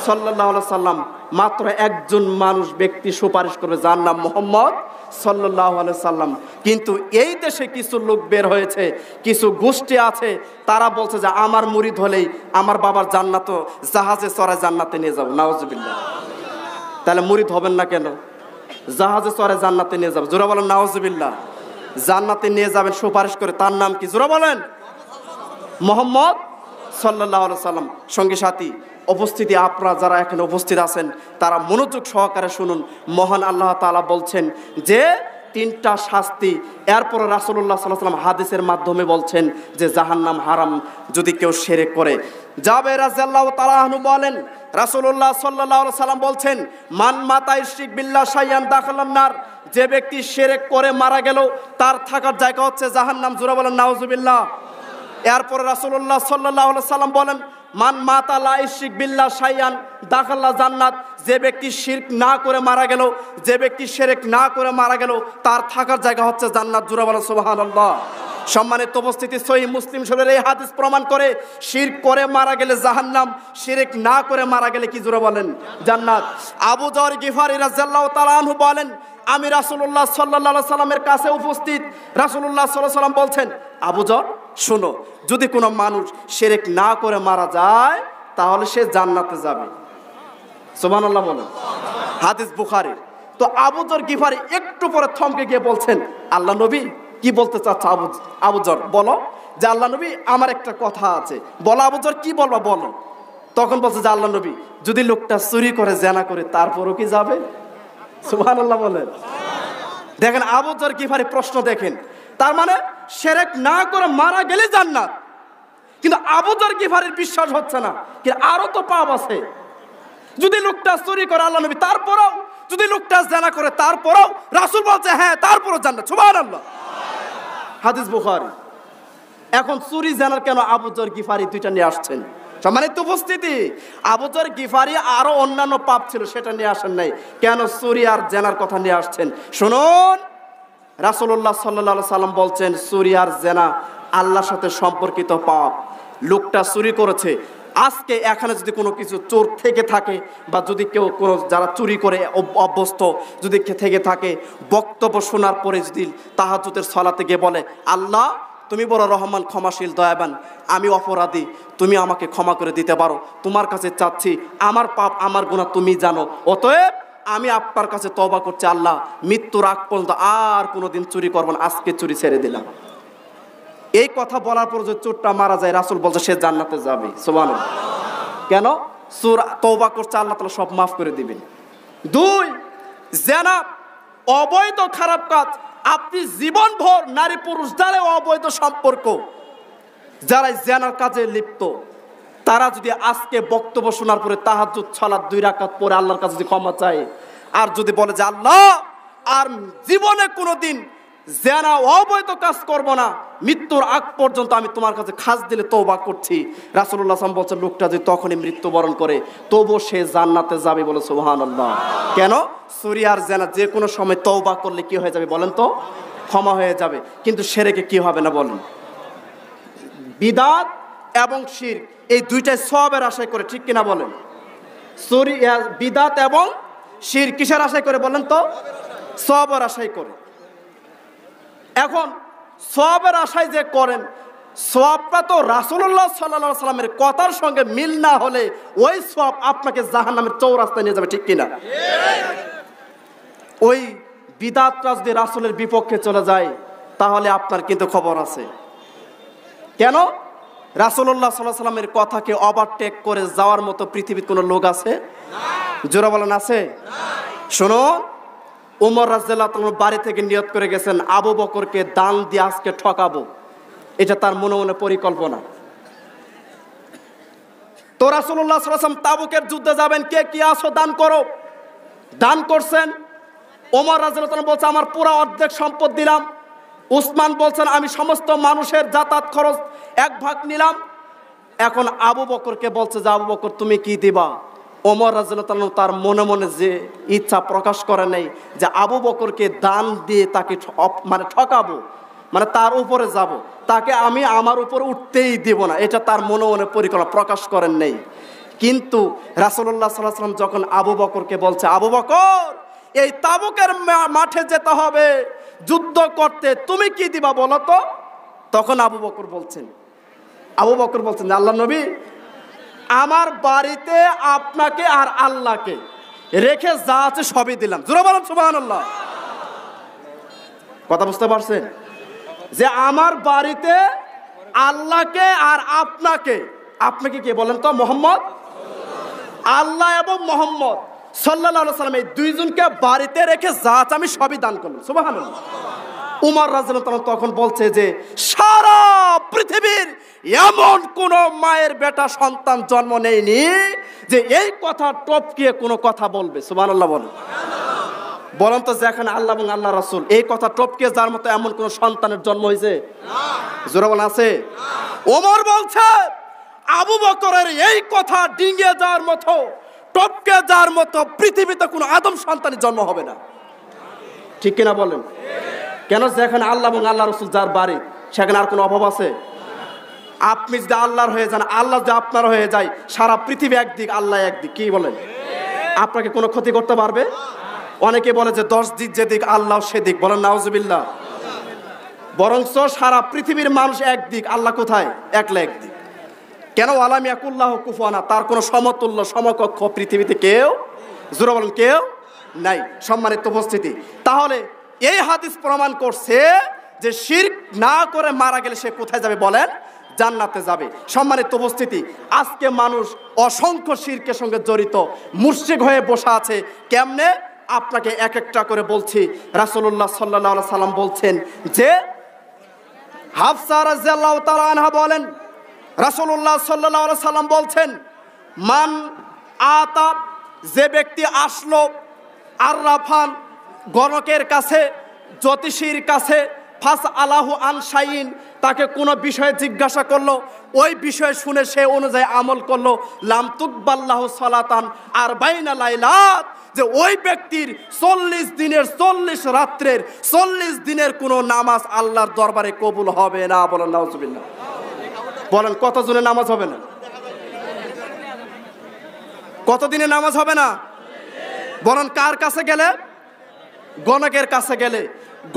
সাল্লাল্লাহু আলাইহি সাল্লাম। মাত্র একজন মানুষ ব্যক্তি সুপারিশ করবে যার নাম মুহাম্মদ সাল্লাল্লাহু আলাইহি সাল্লাম। কিন্তু এই দেশে কিছু লোক বের হয়েছে, কিছু গোষ্ঠী আছে, তারা বলছে যে আমার মুরিদ হলেই আমার বাবার জান্নাত জাহাজে চড়ে জান্নাতে নিয়ে যাব। নাউজুবিল্লাহ। তাহলে মুরিদ হবেন না কেন? জাহাজে চড়ে জান্নাতে নিয়ে যাব। জোরে বলেন নাউজুবিল্লাহ। জান্নাতে নিয়ে যাবেন সুপারিশ করে, তার নাম কি? জোরে বলেন মুহাম্মদ সাল্লাল্লাহু আলাইহি সাল্লাম। সঙ্গী সাথী উপস্থিতি, আপনারা যারা এখানে উপস্থিত আছেন তারা মনোযোগ সহকারে শুনুন। মহান আল্লাহ তাআলা বলছেন যে 3টা শাস্তি। এরপর রাসূলুল্লাহ সাল্লাল্লাহু আলাইহি ওয়াসাল্লাম হাদিসের মাধ্যমে বলছেন যে জাহান্নাম হারাম যদি কেউ শিরক করে। জাবের রাদিয়াল্লাহু তাআলা আনহু বলেন রাসূলুল্লাহ সাল্লাল্লাহু আলাইহি ওয়াসাল্লাম বলছেন মান মাতা ইশরিক বিল্লাহ শাইয়ান দাখালান নার, যে ব্যক্তি শিরক করে মারা গেল তার থাকার জায়গা হচ্ছে জাহান্নাম। জোরে বলেন নাউজুবিল্লাহ। এরপর রাসূলুল্লাহ সাল্লাল্লাহু আলাইহি ওয়াসাল্লাম বলেন মান মাতা লা ইশরিক বিল্লাহ শাইয়ান দাখালা জান্নাত, যে ব্যক্তি শিরক না করে মারা গেল, যে ব্যক্তি শিরক না করে মারা গেল তার থাকার জায়গা হচ্ছে জান্নাত। জোরে বলেন সুবহানাল্লাহ। সম্মানিত উপস্থিতি, সহিহ মুসলিম শরীফের এই হাদিস প্রমাণ করে শিরক করে মারা গেলে জাহান্নাম, শিরক না করে মারা গেলে কি? জোরে বলেন জান্নাত। আবু যর গিফারী রাদিয়াল্লাহু তাআলা আনহু বলেন আমি রাসূলুল্লাহ সাল্লাল্লাহু আলাইহি সাল্লামের কাছে উপস্থিত। রাসূলুল্লাহ সাল্লাল্লাহু আলাইহি সাল্লাম বলছেন আবু যর শোনো, যদি কোনো মানুষ শিরক না করে মারা যায় তাহলে সে জান্নাতে যাবে। সুবহানাল্লাহ বলেন। হাদিস বুখারীর। তো আবু যর গিফারী একটু পরে থমকে গিয়ে বলছেন আল্লাহ নবী কি বলতে চাচ্ছে? আবু যর বলো যে আল্লাহ নবী আমার একটা কথা আছে। বলো আবু যর কি বলবা বলো। তখন বলছে যে আল্লাহ নবী যদি লোকটা চুরি করে জেনা করে তারপরও কি যাবে? সুবহানাল্লাহ বলেন। দেখেন আবু যর গিফারী প্রশ্ন দেখেন, তার মানে শিরক না করে মারা গেলে জান্নাত, কিন্তু আবু যর গিফারির বিশ্বাস হচ্ছে না, কিন্তু আরো তো পাপ আছে। যদি লোকটা চুরি করে আল্লাহ নবী, তারপরেও যদি লোকটা জানা করে, তারপরেও রাসূল বলছে হ্যাঁ তারপরও জান্নাত। সুবহানাল্লাহ, হাদিস বুখারী। এখন চুরি জানার কেন আবু যর গিফারি দুইটা নিয়ে আসছেন? সম্মানিত উপস্থিতি, আবু যর গিফারি আরো অন্যান্য পাপ ছিল, সেটা নিয়ে আসেন নাই, কেন চুরি আর জেনার কথা নিয়ে আসছেন? শুনুন, রাসূলুল্লাহ সাল্লাল্লাহু আলাইহি সাল্লাম বলছেন চুরি আর জেনা আল্লাহর সাথে সম্পর্কিত পাপ। লোকটা চুরি করেছে, আজকে এখানে যদি কোনো কিছু চোর থেকে থাকে, বা যদি কেউ কোনো যারা চুরি করে অভ্যস্ত যদি থেকে থাকে, বক্তব্য শোনার পরে যদি তাহাজ্জুদের সালাতে গিয়ে বলে, আল্লাহ তুমি বড় রহমান, ক্ষমাশীল, দয়াবান, আমি অপরাধী, তুমি আমাকে ক্ষমা করে দিতে পারো, তোমার কাছে চাচ্ছি, আমার পাপ আমার গুনাহ তুমি জানো, অতএব আমি আপনার কাছে তওবা করছি, আল্লাহ মৃত্যুর আগ পর্যন্ত আর কোনোদিন চুরি করব না, আজকে চুরি ছেড়ে দিলাম। এই কথা বলার পর যে চোরটা মারা যায়, রাসূল বলছে সে জান্নাতে যাবে। সুবহানাল্লাহ। কেন? চোর তওবা করছে, আল্লাহ তাআলা সব মাফ করে দিবেন। দুই, জেনা অবৈধ খারাপ কাজ। আপনি জীবনভর নারী পুরুষ দ্বারা অবৈধ সম্পর্ক, যারা জেনার কাজে লিপ্ত, তারা যদি আজকে বক্তব্য শোনার পরে তাহাজ্জুদ সালাত 2 রাকাত পরে আল্লাহর কাছে যদি ক্ষমা চায়, আর যদি বলে যে আল্লাহ আর জীবনে কোনোদিন জেনা অবৈধ কাজ করব না, মৃত্যুর আগ পর্যন্ত আমি তোমার কাছে খাস দিলে তওবা করছি, রাসূলুল্লাহ সাল্লাল্লাহু আলাইহি ওয়াসাল্লাম বলছেন লোকটা যদি তখনই মৃত্যুবরণ করে, তবুও সে জান্নাতে যাবে। বলে সুবহানাল্লাহ। কেন? চুরি আর জেনা যে কোনো সময় তওবা করলে কি হয়ে যাবে বলেন তো? ক্ষমা হয়ে যাবে। কিন্তু শিরকে কি হবে না বলেন? বিদআত এবং শিরক এই দুইটাই সওয়াবের আশায় করে, ঠিক কিনা বলেন? চুরি, বিদআত এবং শিরক কিসের আশায় করে বলেন তো? সওয়াবের আশায় করে। এখন সওয়াবের আশায় যে করেন, সওয়াবটা তো রাসূলুল্লাহ সাল্লাল্লাহু আলাইহি সাল্লামের কথার সঙ্গে মিল না হলে ওই সওয়াব আপনাকে জাহান্নামের চৌরাস্তায় নিয়ে যাবে, ঠিক কিনা? ওই বিদআতটা যদি রাসূলের বিপক্ষে চলে যায়, তাহলে আপনার কিন্তু খবর আছে। কেন? রাসূলুল্লাহ সাল্লাল্লাহু আলাইহি সাল্লামের কথাকে ওভারটেক করে যাওয়ার মতো পৃথিবীর কোনো লোক আছে? জোরে বলেন, আছে? শোনো, উমর রাদিয়াল্লাহু তাআলা বাড়ি থেকে নিয়ত করে গেছেন আবু বকরকে দান দিয়ে আজকে ঠকাবো, এটা তার মনে মনে পরিকল্পনা। তো রাসূলুল্লাহ সাল্লাল্লাহু আলাইহি ওয়াসাল্লাম তাবুকের যুদ্ধে যাবেন, কে কি আসো দান করো। দান করছেন। ওমর রাদিয়াল্লাহু তাআলা বলছে আমার পুরো অর্ধেক সম্পদ দিলাম। উসমান বলছেন আমি সমস্ত মানুষের যাতায়াত খরচ 1 ভাগ নিলাম। এখন আবু বকরকে বলছে যে আবু বকর তুমি কি দিবা? ওমর রাদিয়াল্লাহু তাআলা তার মনে মনে যে ইচ্ছা প্রকাশ করে নাই যে আবু বকরকে দান দিয়ে তাকে মানে ঠকাবো, মানে তার উপরে যাব, তাকে আমি আমার উপর উঠতেই দিব না, এটা তার মনে মনে পরিকল্পনা প্রকাশ করেন নাই। কিন্তু রাসূলুল্লাহ সাল্লাল্লাহু আলাইহি ওয়াসাল্লাম যখন আবু বকরকে বলছে আবু বকর এই তাবুকের মাঠে যেতে হবে যুদ্ধ করতে, তুমি কি দিবা বলো তো? তখন আবু বকর বলছেন আল্লাহ নবী আমার বাড়িতে আপনাকে আর আল্লাহকে রেখে যা আছে সবই দিলাম। জোরে বলেন সুবহানাল্লাহ। কথা বুঝতে পারছেন? যে আমার বাড়িতে আল্লাহকে আর আপনাকে কে বলেন তো? মোহাম্মদ, আল্লাহ এবং মোহাম্মদ সাল্লাল্লাহু আলাইহি ওয়াসাল্লাম এই দুইজনকে বাড়িতে রেখে যা আছে আমি সবই দান করলাম। সুবহানাল্লাহ। উমর রাদিয়াল্লাহু তাআলা তখন বলছে যে সারা পৃথিবীর এমন কোন মায়ের বেটা সন্তান জন্ম নেয়নি যে এই কথা টপকিয়ে কোনো কথা বলবে। সুবহানাল্লাহ বলেন। বলেন তো যেখানে আল্লাহ এবং আল্লাহ রাসূল এই কথা টপকিয়ে যার মতো এমন কোন সন্তানের জন্ম হয়েছে? জোরে বলেন, আছে? ওমর বলছে আবু বকরের এই কথা ডিঙিয়ে যাওয়ার মতো, টপকে যাওয়ার মতো পৃথিবীতে কোনো আদম সন্তানের জন্ম হবে না, ঠিক কিনা বলেন? কেন? যেখানে আল্লাহ এবং আল্লাহ রাসূল যার বাড়ি, সেখানে আর কোনো অভাব আছে? আপনি যদি আল্লাহর হয়ে যান, আল্লাহ যদি আপনার হয়ে যায়, সারা পৃথিবী একদিক আল্লাহ একদিক, কি বলেন? আপনাকে কোনো ক্ষতি করতে পারবে? অনেকে বলে যে 10 দিক যেদিক আল্লাহ সেদিক, বলেন নাউজুবিল্লাহ। বরঞ্চ সারা পৃথিবীর মানুষ একদিক, আল্লাহ কোথায়? একলা একদিক। কেন? আলাম ইয়াকুল্লাহু কুফুয়ানা, তার কোনো সমতুল্য সমকক্ষ পৃথিবীতে কেউ, জোরে বলেন, কেউ নাই। সম্মানিত উপস্থিতি, তাহলে এই হাদিস প্রমাণ করছে যে শিরক না করে মারা গেলে সে কোথায় যাবে বলেন? জান্নাতে যাবে। সম্মানিত উপস্থিতি, আজকে মানুষ অসংখ্য শিরকের সঙ্গে জড়িত, মুশরিক হয়ে বসে আছে। কেমনে? আপনাকে এক একটা করে বলছি। রাসূলুল্লাহ সাল্লাল্লাহু আলাইহি সাল্লাম বলছেন যে হাফসা রাদিয়াল্লাহু তাআলা আনহা বলেন রাসূলুল্লাহ সাল্লাল্লাহু আলাইহি সাল্লাম বলছেন, মান আতা, যে ব্যক্তি আসলো আররাফান, গণকের কাছে, জ্যোতিষীর কাছে, ফাস আলাহু আন শাইইন, তাকে কোনো বিষয়ে জিজ্ঞাসা করলো, ওই বিষয়ে শুনে সে অনুযায়ী আমল করলো, লাম তুকবাল্লাহু সালাতান আরবাইনা লাইলাত, যে ওই ব্যক্তির 40 দিনের 40 রাত্রের 40 দিনের কোনো নামাজ আল্লাহর দরবারে কবুল হবে না। বলেন নাউজুবিল্লাহ। বলেন কত জনের নামাজ হবে না? কত দিনের নামাজ হবে না? বলেন কার কাছে গেলে? গণকের কাছে গেলে।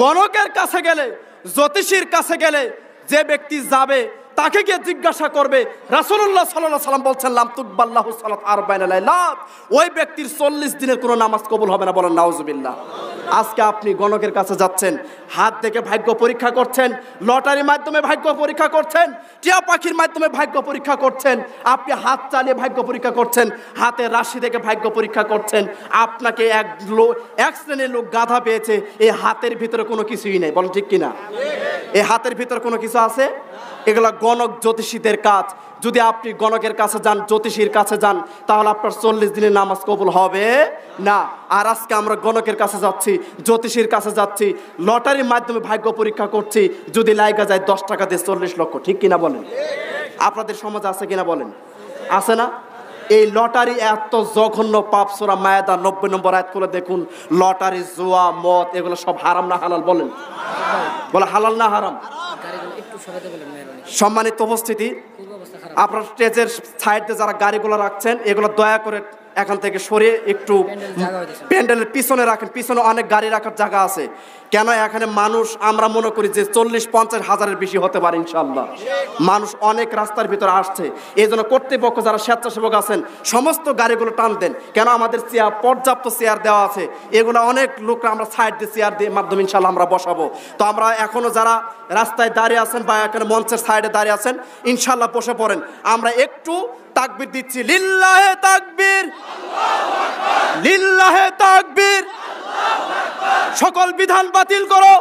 গণকের কাছে গেলে, জ্যোতিষীর কাছে গেলে যে ব্যক্তি যাবে তাকে গিয়ে জিজ্ঞাসা করবে, রাসূলুল্লাহ সাল্লাল্লাহু আলাইহি সাল্লাম বলছেন লাম তুকবাল্লাহু সালাত আরবাইনা লাইলাত, ওই ব্যক্তির 40 দিনের কোনো নামাজ কবুল হবে না। বলেন নাউজুবিল্লাহ। আজকে আপনি গণকের কাছে যাচ্ছেন, হাত দেখে ভাগ্য পরীক্ষা করছেন, লটারির মাধ্যমে ভাগ্য পরীক্ষা করছেন, টিয়া পাখির মাধ্যমে ভাগ্য পরীক্ষা করছেন, আপনি হাত চালিয়ে ভাগ্য পরীক্ষা করছেন, হাতের রাশি দেখে ভাগ্য পরীক্ষা করছেন। আপনাকে এক শ্রেণীর লোক গাধা পেয়েছে, এই হাতের ভিতরে কোনো কিছুই নেই। বলেন ঠিক কিনা? এই হাতের ভিতরে কোনো কিছু আছে? এগুলা গণক জ্যোতিষীদের কাজ। যদি আপনি গণকের কাছে যান, জ্যোতিষীর কাছে যান, তাহলে আপনার 40 দিনের নামাজ কবুল হবে না। আর আজকে আমরা গণকের কাছে যাচ্ছি, জ্যোতিষীর কাছে যাচ্ছি, লটারির মাধ্যমে ভাগ্য পরীক্ষা করছি, যদি লাইগা যায় 10 টাকা দিয়ে 40 লক্ষ। ঠিক কিনা বলেন? আপনাদের সমাজে আছে কিনা বলেন? আছে না? এই লটারি এত জঘন্য পাপ। সূরা মায়েদা 90 নম্বর আয়াত করে দেখুন, লটারি, জুয়া, মদ, এগুলো সব হারাম না হালাল? বলেন, বলে হালাল না হারাম? সম্মানিত উপস্থিতি, আপনার স্টেজের সাইডে যারা গাড়িগুলো রাখছেন, এগুলো দয়া করে এখান থেকে সরিয়ে একটু প্যান্ডেলের পিছনে রাখেন। পিছনে অনেক গাড়ি রাখার জায়গা আছে। কেন? এখানে মানুষ আমরা মনে করি যে 40-50 হাজারের বেশি হতে পারে ইনশাআল্লাহ। মানুষ অনেক রাস্তার ভিতরে আসছে, এই জন্য কর্তৃপক্ষ যারা স্বেচ্ছাসেবক আছেন সমস্ত গাড়িগুলো টান দেন। কেন? আমাদের চেয়ার, পর্যাপ্ত চেয়ার দেওয়া আছে, এগুলো অনেক লোকরা আমরা সাইড দিয়ে চেয়ার দিয়ে মাধ্যমে ইনশাআল্লাহ আমরা বসাবো। তো আমরা এখনো যারা রাস্তায় দাঁড়িয়ে আছেন বা এখানে মঞ্চের সাইডে দাঁড়িয়ে আছেন, ইনশাআল্লাহ বসে পড়েন। আমরা একটু তাকবীর দিচ্ছি, লিল্লাহে তাকবীর, লিল্লাহে তাকবীর, সকল বিধান বাতিল করো।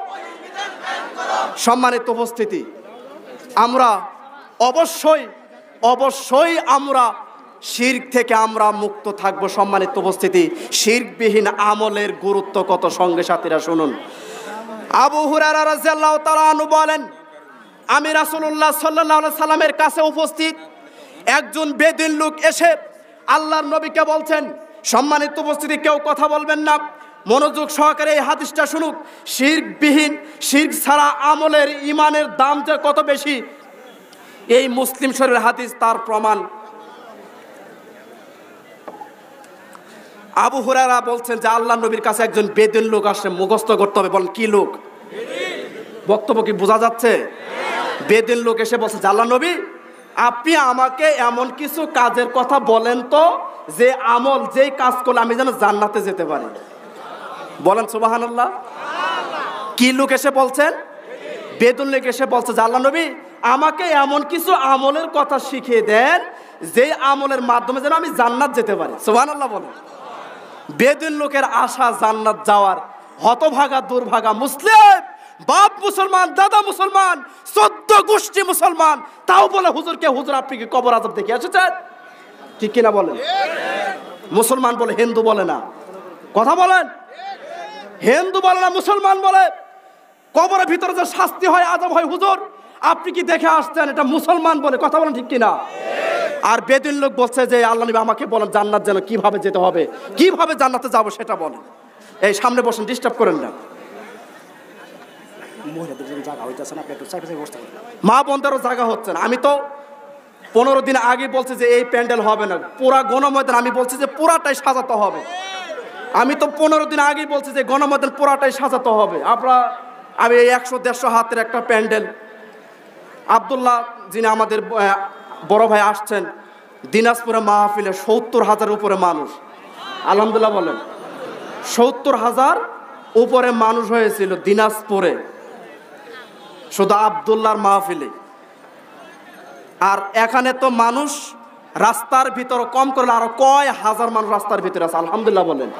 সম্মানিত উপস্থিতি, আমরা অবশ্যই আমরা শিরক থেকে আমরা মুক্ত থাকবো। সম্মানিত উপস্থিতি, শিরকবিহীন আমলের গুরুত্ব কত, সঙ্গে সাথীরা শুনুন। আবু হুরায়রা রাদিয়াল্লাহু তাআলা আনহু বলেন, আমি রাসূলুল্লাহ সাল্লাল্লাহু আলাইহি সাল্লামের কাছে উপস্থিত, একজন বেদিন লোক এসে আল্লাহর নবীকে বলছেন, সম্মানিত উপস্থিতি কেউ কথা বলবেন না, মনোযোগ সহকারে এই হাদিসটা শুনুক। শিরকবিহীন, শিরক ছাড়া আমলের, ইমানের দাম যে কত বেশি, এই মুসলিম শরীফের হাদিস তার প্রমাণ। আবু হুরায়রা বলছেন যে আল্লাহর নবীর কাছে একজন বেদিন লোক আসে, মুখস্থ করতে হবে। বলেন কি লোক? বক্তব্য কি বোঝা যাচ্ছে? বেদিন লোক এসে বলছে যে আল্লাহর নবী, আপনি আমাকে এমন কিছু কাজের কথা বলেন তো, যে আমল, যেই কাজ করলে আমি যেন জান্নাতে যেতে পারি। বলেন সুবহানাল্লাহ। কি লোক এসে বলছেন? বেদিন লোক এসে বলছে যে আল্লাহর নবী, আমাকে এমন কিছু আমলের কথা শিখিয়ে দেন, যে আমলের মাধ্যমে যেন আমি জান্নাত যেতে পারি। সুবহানাল্লাহ বলেন। বেদিন লোকের আশা জান্নাত যাওয়ার, হতভাগা দুর্ভাগা মুসলিম, বাপ মুসলমান, দাদা মুসলমান, 14 গোষ্ঠী মুসলমান, তাও বলে হুজুরকে, হুজুর আপনি কি কবর আযাব দেখে এসেছেন? ঠিক কিনা বলেন? মুসলমান বলে, হিন্দু বলে না। কথা বলেন। হিন্দু বলে না, মুসলমান বলে কবরের ভিতরে যে শাস্তি হয়, আযাব হয়, হুজুর আপনি কি দেখে আসছেন? এটা মুসলমান বলে। কথা বলেন ঠিক কিনা? আর বেদিন লোক বলছে যে আল্লাহ নবী আমাকে বলেন জান্নাত যেন কিভাবে যেতে হবে, কিভাবে জান্নাতে যাব সেটা বলেন। এই সামনে বসেন, ডিস্টার্ব করেন না। মা বোনদেরও জায়গা হচ্ছে না। আমি তো 15 দিন আগে বলছি যে এই প্যান্ডেল হবে না, পুরা গণময়দান আমি বলছি যে পুরাটাই সাজাতে হবে। আমি তো 15 দিন আগেই বলছি যে গণময়দান পুরাটাই সাজাতে হবে। আমি এই 100-150 হাতের একটা প্যান্ডেল, আব্দুল্লাহ যিনি আমাদের বড় ভাই আসছেন, দিনাজপুরে মাহফিলে 70,000 উপরে মানুষ, আলহামদুলিল্লাহ বলেন, 70,000 উপরে মানুষ হয়েছিল দিনাজপুরে শুধু আব্দুল্লাহর মাহফিলে। আর এখানে তো মানুষ রাস্তার ভিতর কম করলে আরো কয় হাজার মানুষ রাস্তার ভিতরে আছে। আলহামদুলিল্লাহ বলেন।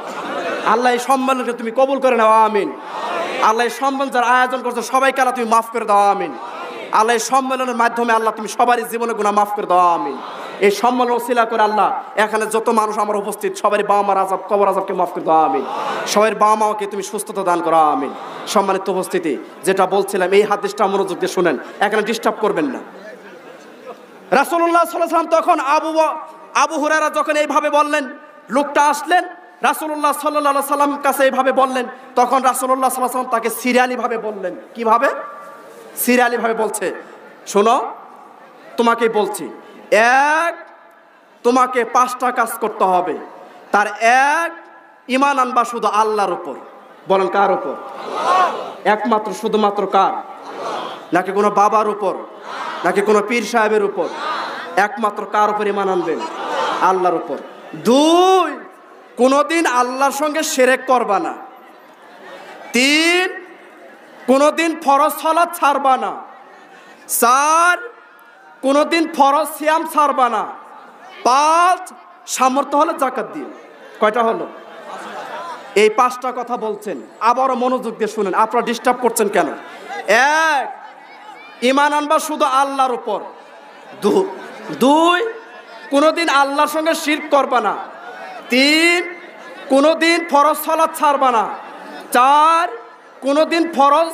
আল্লাহ এই সম্মেলনকে তুমি কবুল করে নাও, আমিন। আল্লাহ এই সম্মেলন যারা আয়োজন করছে সবাইকে আল্লাহ তুমি মাফ করে দাও, আমিন। আল্লাহ এই সম্মেলনের মাধ্যমে আল্লাহ তুমি সবারই জীবনে গুনাহ মাফ করে দাও, আমিন। এই সম্মেলন ওসিলা করে আল্লাহ এখানে যত মানুষ আমার উপস্থিত সবারই বাবা মার আযাব, কবর আযাবকে মাফ করে দাও, আমিন। সবার বাবা মাকে তুমি সুস্থতা দান করো, আমিন। সম্মানিত উপস্থিতি, যেটা বলছিলাম এই হাদিসটা মনোযোগ দিয়ে শুনেন, এখানে ডিস্টার্ব করবেন না। রাসূলুল্লাহ সাল্লাল্লাহু আলাইহি ওয়াসাল্লাম তখন আবু হুরায়রা যখন এইভাবে বললেন, লোকটা আসলেন রাসূলুল্লাহ সাল্লাল্লাহু আলাইহি ওয়াসাল্লাম কাছে এইভাবে বললেন, তখন রাসূলুল্লাহ সাল্লাল্লাহু আলাইহি ওয়াসাল্লাম তাকে সিরিয়ালি ভাবে বললেন। কিভাবে? সিরিয়ালি ভাবে বলছে, শোনো তোমাকেই বলছি, এক, তোমাকে 5টা কাজ করতে হবে। তার এক, ঈমান আনবা শুধু আল্লাহর উপর। বলেন কার উপর? একমাত্র শুধুমাত্র কার? নাকি কোনো বাবার উপর, নাকি কোনো পীর সাহেবের উপর? একমাত্র কার উপর ঈমান আনবেন? আল্লাহর উপর। 2, কোনোদিন আল্লাহর সঙ্গে শিরক করবা না। 3, কোনোদিন ফরজ সালাত ছাড়বা না। 4, কোনোদিন ফরজ সিয়াম ছাড়বা না। 5, সামর্থ্য হলে যাকাত দিও। কয়টা হলো? এই 5টা কথা বলছেন। আবারও মনোযোগ দিয়ে শুনেন, আপনারা ডিস্টার্ব করছেন কেন? 1, ঈমান আনবা শুধু আল্লাহর উপর। 2, কোনোদিন আল্লাহর সঙ্গে শিরক করবা না। 3, কোনোদিন ফরজ সালাত ছাড়বা না। 4, কোনোদিন ফরজ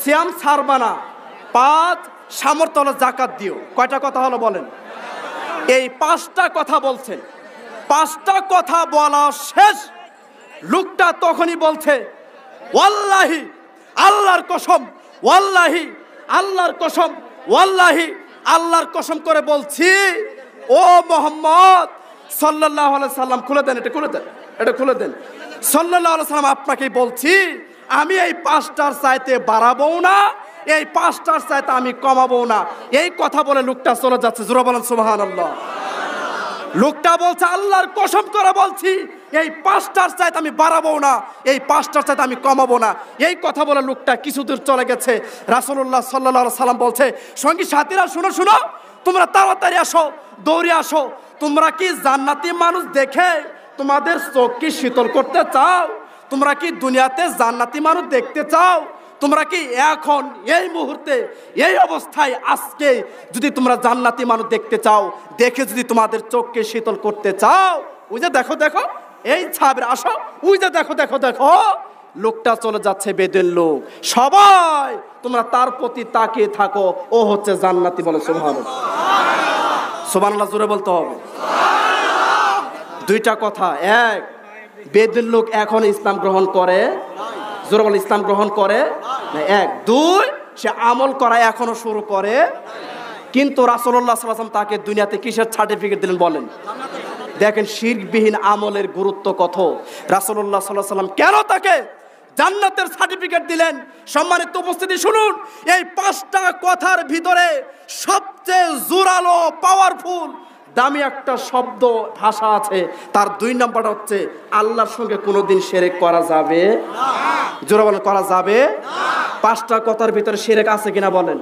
সিয়াম ছাড়বা না। 5, সামর্থ্য হলে যাকাত দিও। কয়টা কথা হলো বলেন? এই 5টা কথা বলছেন। 5টা কথা বলা শেষ, লোকটা তখনই বলছে, ওয়াল্লাহি আল্লাহর কসম, ওয়াল্লাহি আল্লাহর কসম, ওয়াল্লাহি আল্লাহর কসম করে বলছি, ও মুহাম্মদ সাল্লাল্লাহু আলাইহি সাল্লাম, খুলে দেন, এটা খুলে দেন, এটা খুলে দেন। সাল্লাল্লাহু আলাইহি সাল্লাম, আপনাকেই বলছি, আমি এই 5টার চাইতে বাড়াবো না, এই 5টার চাইতে আমি কমাবো না। এই কথা বলে লোকটা চলে যাচ্ছে। জোরে বলেন সুবহানাল্লাহ। লোকটা বলছে, আল্লাহর কসম করে বলছি, এই 5টার চাইতে আমি বাড়াবো না, এই 5টার চাইতে আমি কমাবো না। এই কথা বলে লোকটা কিছু দূর চলে গেছে। রাসূলুল্লাহ সাল্লাল্লাহু আলাইহি সাল্লাম বলছে, সঙ্গী সাথীরা শুনো শুনো, তোমরা তাড়াতাড়ি আসো, দৌড়ে আসো। তোমরা কি জান্নাতি মানুষ দেখে তোমাদের চোখ কি শীতল করতে চাও? তোমরা কি দুনিয়াতে জান্নাতি মানুষ দেখতে চাও? তোমরা কি এখন এই মুহূর্তে এই অবস্থায় আজকে যদি তোমরা জান্নাতি মানুষ দেখতে চাও, দেখে যদি তোমাদের চোখকে শীতল করতে চাও, ওই যে দেখো দেখো এই ছাবের আসো, ওই যে দেখো দেখো দেখো লোকটা চলে যাচ্ছে, বেদের লোক। সবাই তোমরা তার প্রতি তাকিয়ে থাকো, ও হচ্ছে জান্নাতি। বলে সুবহানাল্লাহ। সুবহানাল্লাহ জোরে বলতে হবে। 2টা কথা, এক, বেদের লোক এখন ইসলাম গ্রহণ করে, জোরে বলে ইসলাম গ্রহণ করে না। 1, 2, সে আমল করা এখনো শুরু করে। কিন্তু রাসূলুল্লাহ সাল্লাল্লাহু আলাইহি ওয়াসাল্লাম তাকে দুনিয়াতে কিসের সার্টিফিকেট দিলেন বলেন? দেখেন শিরকবিহীন আমলের গুরুত্ব কত। রাসূলুল্লাহ সাল্লাল্লাহু আলাইহি ওয়াসাল্লাম কেন তাকে জান্নাতের সার্টিফিকেট দিলেন? সম্মানিত উপস্থিতি শুনুন, এই 5টা কথার ভিতরে সবচেয়ে জোরালো, পাওয়ারফুল, দামি একটা শব্দ ভাষা আছে। তার 2 নম্বরটা হচ্ছে, আল্লাহর সঙ্গে কোনোদিন শিরক করা যাবে না। জোরে বলেন, করা যাবে না। 5টা কথার ভিতরে শিরক আছে কিনা বলেন?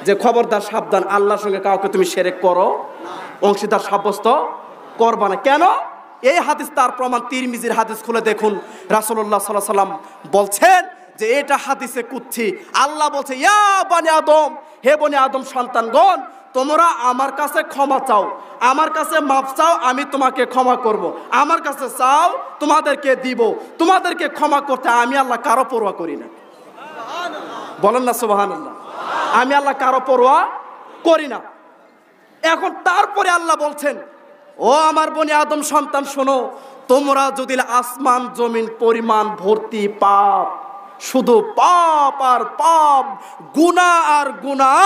যে খবরদার, সাবধান, আল্লাহর সঙ্গে কাউকে তুমি শিরক করো, অংশীদার সাব্যস্ত করবা না। কেন? এই হাদিস তার প্রমাণ। তিরমিজির হাদিস খুলে দেখুন, রাসূলুল্লাহ সাল্লাল্লাহু আলাইহি ওয়াসাল্লাম বলছেন যে এটা হাদিসে কুদসি। আল্লাহ বলছে, ইয়া বনি আদম, হে বনি আদম সন্তানগণ, তোমরা আমার কাছে ক্ষমা চাও, আমার কাছে মাফ চাও, আমি তোমাকে ক্ষমা করব। আমার কাছে চাও, তোমাদেরকে দিব। তোমাদেরকে ক্ষমা করতে আমি আল্লাহ কারো পরোয়া করি না। বলেন না সুবহানাল্লাহ। আমি আল্লাহ কারো পরোয়া করি না। এখন তারপরে আল্লাহ বলছেন, ও আমার বনি আদম সন্তান, শোনো, তোমরা যদি আসমান জমিন পরিমাণ ভর্তি পাপ, শুধু পাপ আর পাপ, গুনাহ আর গুনাহ,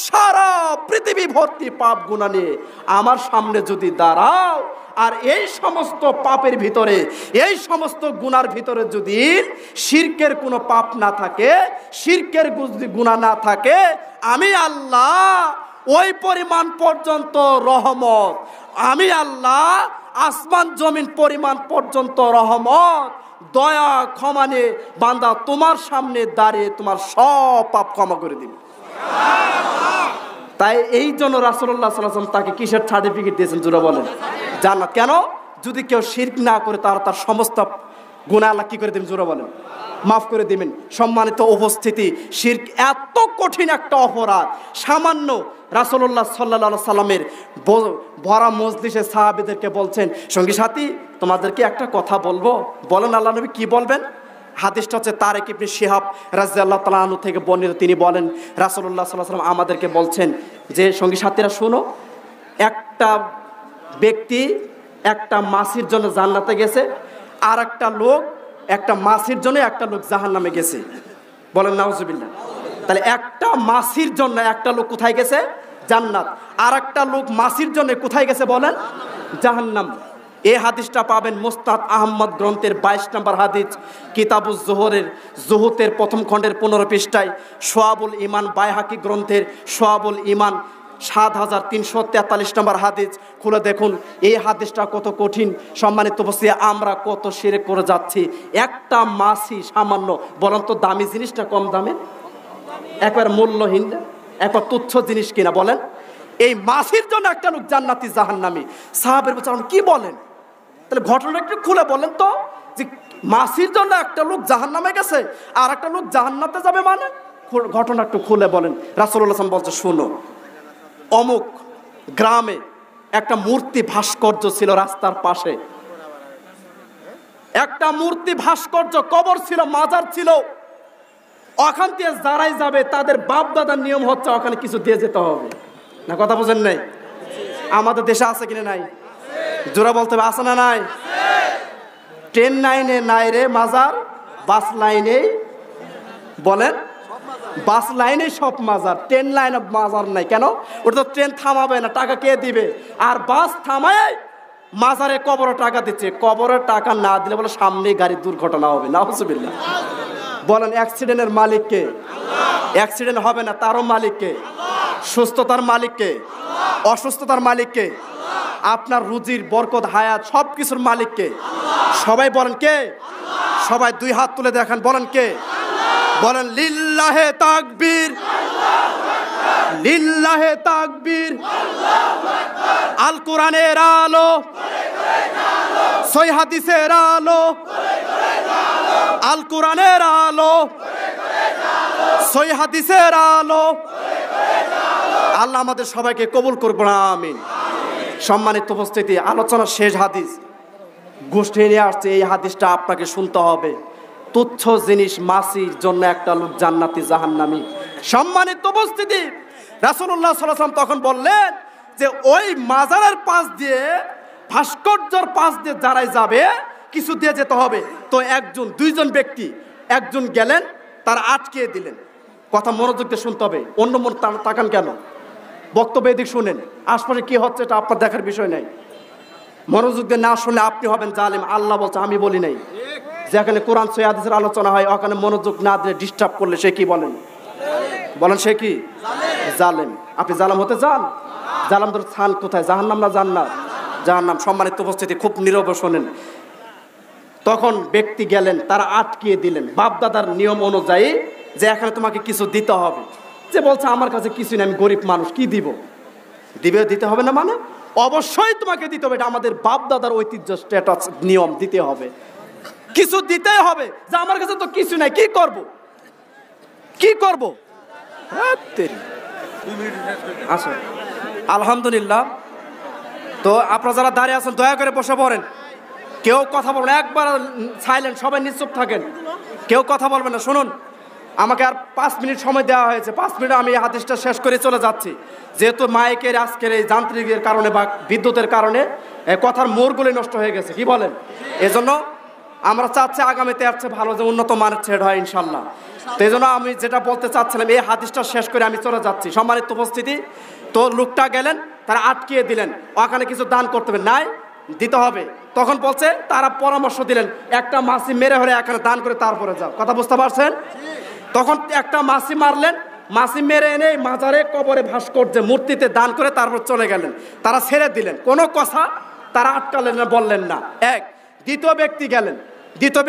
সারা পৃথিবী ভর্তি পাপ গুনাহ নিয়ে আমার সামনে যদি দাঁড়াও, আর এই সমস্ত পাপের ভিতরে, এই সমস্ত গুনার ভিতরে যদি শিরকের কোনো পাপ না থাকে, শিরকের যদি গুনাহ না থাকে, আমি আল্লাহ ওই পরিমাণ পর্যন্ত রহমত, আমি আল্লাহ আসমান জমিন পরিমাণ পর্যন্ত রহমত, দয়া, ক্ষমা নিয়ে বান্দা তোমার সামনে দাঁড়িয়ে তোমার সব পাপ ক্ষমা করে দিবে। তাই এই জন্য রাসূলুল্লাহ সাল্লাল্লাহু আলাইহি ওয়াসাল্লাম তাকে কিসের সার্টিফিকেট দিয়েছেন? জোরে বলেন, জান্নাত। কেন? যদি কেউ শিরক না করে, তার সমস্ত গুনাহ আল্লাহ কি করে দিবেন? জোরে বলেন, মাফ করে দিবেন। সম্মানিত উপস্থিতি, শিরক এত কঠিন একটা অপরাধ, সামান্য রাসূলুল্লাহ সাল্লাল্লাহু আলাইহি সাল্লামের ভরা মজলিসে সাহাবীদেরকে বলছেন, সঙ্গী সাথী তোমাদেরকে একটা কথা বলবো, বলেন আল্লাহ নবী কি বলবেন? হাদিসটা হচ্ছে তারেক ইবনে শিহাব রাদিয়াল্লাহু তাআলা আনহু থেকে বর্ণিত। তিনি বলেন রাসূলুল্লাহ সাল্লাল্লাহু আলাইহি ওয়াসাল্লাম আমাদেরকে বলছেন যে সঙ্গী সাথীরা শোনো, একটা ব্যক্তি একটা মাছির জন্য জান্নাতে গেছে, আর একটা লোক একটা মাছির জন্য একটা লোক জাহান্নামে গেছে। বলেন নাউজুবিল্লাহ। তাহলে একটা মাছির জন্য একটা লোক কোথায় গেছে? জান্নাত। আর একটা লোক মাছির জন্য কোথায় গেছে বলেন? জাহান্নাম। এই হাদিসটা পাবেন মুসনাদ আহমদ গ্রন্থের 22 নম্বর হাদিস, কিতাবুজ জুহুদের প্রথম খণ্ডের 15 পৃষ্ঠায়, শোয়াবুল ইমান বাইহাকি গ্রন্থের শোয়াবুল ইমান 7343 নম্বর হাদিস খুলে দেখুন। এই হাদিসটা কত কঠিন। সম্মানিত উপস্থিতি, আমরা কত শিরক করে যাচ্ছি। একটা মাছি সামান্য, বলেন তো দামি জিনিসটা কম দামে? একবার মূল্যহীন, একবার তুচ্ছ জিনিস কিনা বলেন? এই মাছির জন্য একটা লোক জান্নাতি জাহান্নামী। সাহাবের বলছেন কি বলেন? তাহলে ঘটনা একটু খুলে বলেন তো, যে মাছির জন্য একটা লোক জাহান্নামে গেছে আর একটা লোক জান্নাতে যাবে, মানে ঘটনা একটু খুলে বলেন। রাসূলুল্লাহ সাল্লাল্লাহু আলাইহি ওয়াসাল্লাম বলছে শোনো, অমুক গ্রামে একটা মূর্তি ভাস্কর্য ছিল রাস্তার পাশে, একটা মূর্তি ভাস্কর্য, কবর ছিল, মাজার ছিল। ওখান দিয়ে যারাই যাবে তাদের বাপ দাদার নিয়ম হচ্ছে ওখানে কিছু দিয়ে যেতে হবে। না কথা বুঝেন নাই? আমাদের দেশে আছে কিনা নাই? জোরা বলতে হবে, আছে না নাই? ট্রেন লাইনে নাই রে মাজার, বাস লাইনে বলেন, বাস লাইনে সব মাজার, ট্রেন লাইনে মাজার নাই। কেন? ওটা তো ট্রেন থামাবে না, টাকা কে দিবে? আর বাস থামায় মাজারে কবরে টাকা দিচ্ছে। কবরের টাকা না দিলে বলে সামনে গাড়ির দুর্ঘটনা হবে। নাউজুবিল্লাহ। বলেন অ্যাক্সিডেন্টের মালিক কে? অ্যাক্সিডেন্ট হবে না তারও মালিক কে? সুস্থতার মালিক কে? অসুস্থতার মালিক কে? আপনার রুজির বরকত হায়াত সব কিছুর মালিক কে? সবাই বলেন কে? সবাই দুই হাত তুলে দেখেন, বলেন কে? বলেন লিল্লাহে তাকবীর, লিল্লাহে তাকবীর। আল কোরআনের আলো, সহিহ হাদিসের আলো, আল কোরআনের আলো, সহিহ হাদিসের আলো। আল্লাহ আমাদের সবাইকে কবুল করবেন, আমিন। সম্মানিত উপস্থিতি, আলোচনার শেষ হাদিস গোষ্ঠী নিয়ে আসছে। এই হাদিসটা আপনাকে শুনতে হবে। তুচ্ছ জিনিস মাছির জন্য একটা লোক জান্নাতি জাহান্নামী। সম্মানিত উপস্থিতি, রাসূলুল্লাহ সাল্লাল্লাহু আলাইহি ওয়াসাল্লাম তখন বললেন যে ওই মাজারের পাশ দিয়ে, ভাস্কর্যের পাশ দিয়ে যারাই যাবে কিছু দিয়ে যেতে হবে। তো একজন দুইজন ব্যক্তি, একজন গেলেন, তার আটকে দিলেন। কথা মনোযোগ দিয়ে শুনতে হবে, অন্য মন তাকান কেন? বক্তব্য এদিক শুনেন, আশপাশে কি হচ্ছে এটা আপনার দেখার বিষয় নাই। মনোযোগ দিয়ে না শুনলে আপনি হবেন জালেম। আল্লাহ বলছে, আমি বলি নাই। যেখানে কোরআন সহিহ হাদিসের আলোচনা হয় ওখানে মনোযোগ না দিয়ে ডিস্টার্ব করলে সে কি বলেন? বলেন সে কি? জালেম। আপনি জালেম হতে চান? জালেম ধরে স্থান কোথায়? জাহান্নাম না জান্নাত? জাহান্নাম। সম্মানিত উপস্থিতি, খুব নীরবে শোনেন। তখন ব্যক্তি গেলেন, তারা আটকিয়ে দিলেন বাপদাদার নিয়ম অনুযায়ী, যে এখানে তোমাকে কিছু দিতে হবে। যে বলছে আমার কাছে কিছু নেই, আমি গরিব মানুষ, কি দিব? দিবে, দিতে হবে না মানে? অবশ্যই তোমাকে দিতে হবে, এটা আমাদের বাপদাদার ঐতিহ্য, স্ট্যাটাস, নিয়ম, দিতে হবে, কিছু দিতে হবে। যে আমার কাছে তো কিছু নাই, কি করব? কি করব? আচ্ছা, আলহামদুলিল্লাহ। তো আপনারা যারা দাঁড়িয়ে আছেন দয়া করে বসে পড়েন, কেউ কথা বলবেন, একবার সাইলেন্ট, সবাই নিশ্চুপ থাকেন, কেউ কথা বলবেন না। শুনুন, আমাকে আর 5 মিনিট সময় দেওয়া হয়েছে, 5 মিনিট আমি এই হাদিসটা শেষ করে চলে যাচ্ছি। যেহেতু মাইকের আজকের এই যান্ত্রিকের কারণে বা বিদ্যুতের কারণে কথার মোড়গুলি নষ্ট হয়ে গেছে, কি বলেন? এজন্য আমরা চাচ্ছি আগামীতে আসছে ভালো যে উন্নত মানের ছেড় হয় ইনশাল্লাহ। তো এই জন্য আমি যেটা বলতে চাচ্ছিলাম, এই হাদিসটা শেষ করে আমি চলে যাচ্ছি। সম্মানিত উপস্থিতি, তো লোকটা গেলেন, তারা আটকিয়ে দিলেন, ওখানে কিছু দান করতে হবে, নাই দিতে হবে। তখন বলছে, তারা পরামর্শ দিলেন, একটা মাছি মেরে হলে এখানে দান করে তারপরে যাও। কথা বুঝতে পারছেন? তখন একটা মাছি মারলেন, মাছি মেরে এনে মাজারে, কবরে, ভাস্কর্যে, মূর্তিতে দান করে তারপর চলে গেলেন। তারা ছেড়ে দিলেন, কোনো কথা তারা আটকালেন না, বললেন না। এক। দ্বিতীয়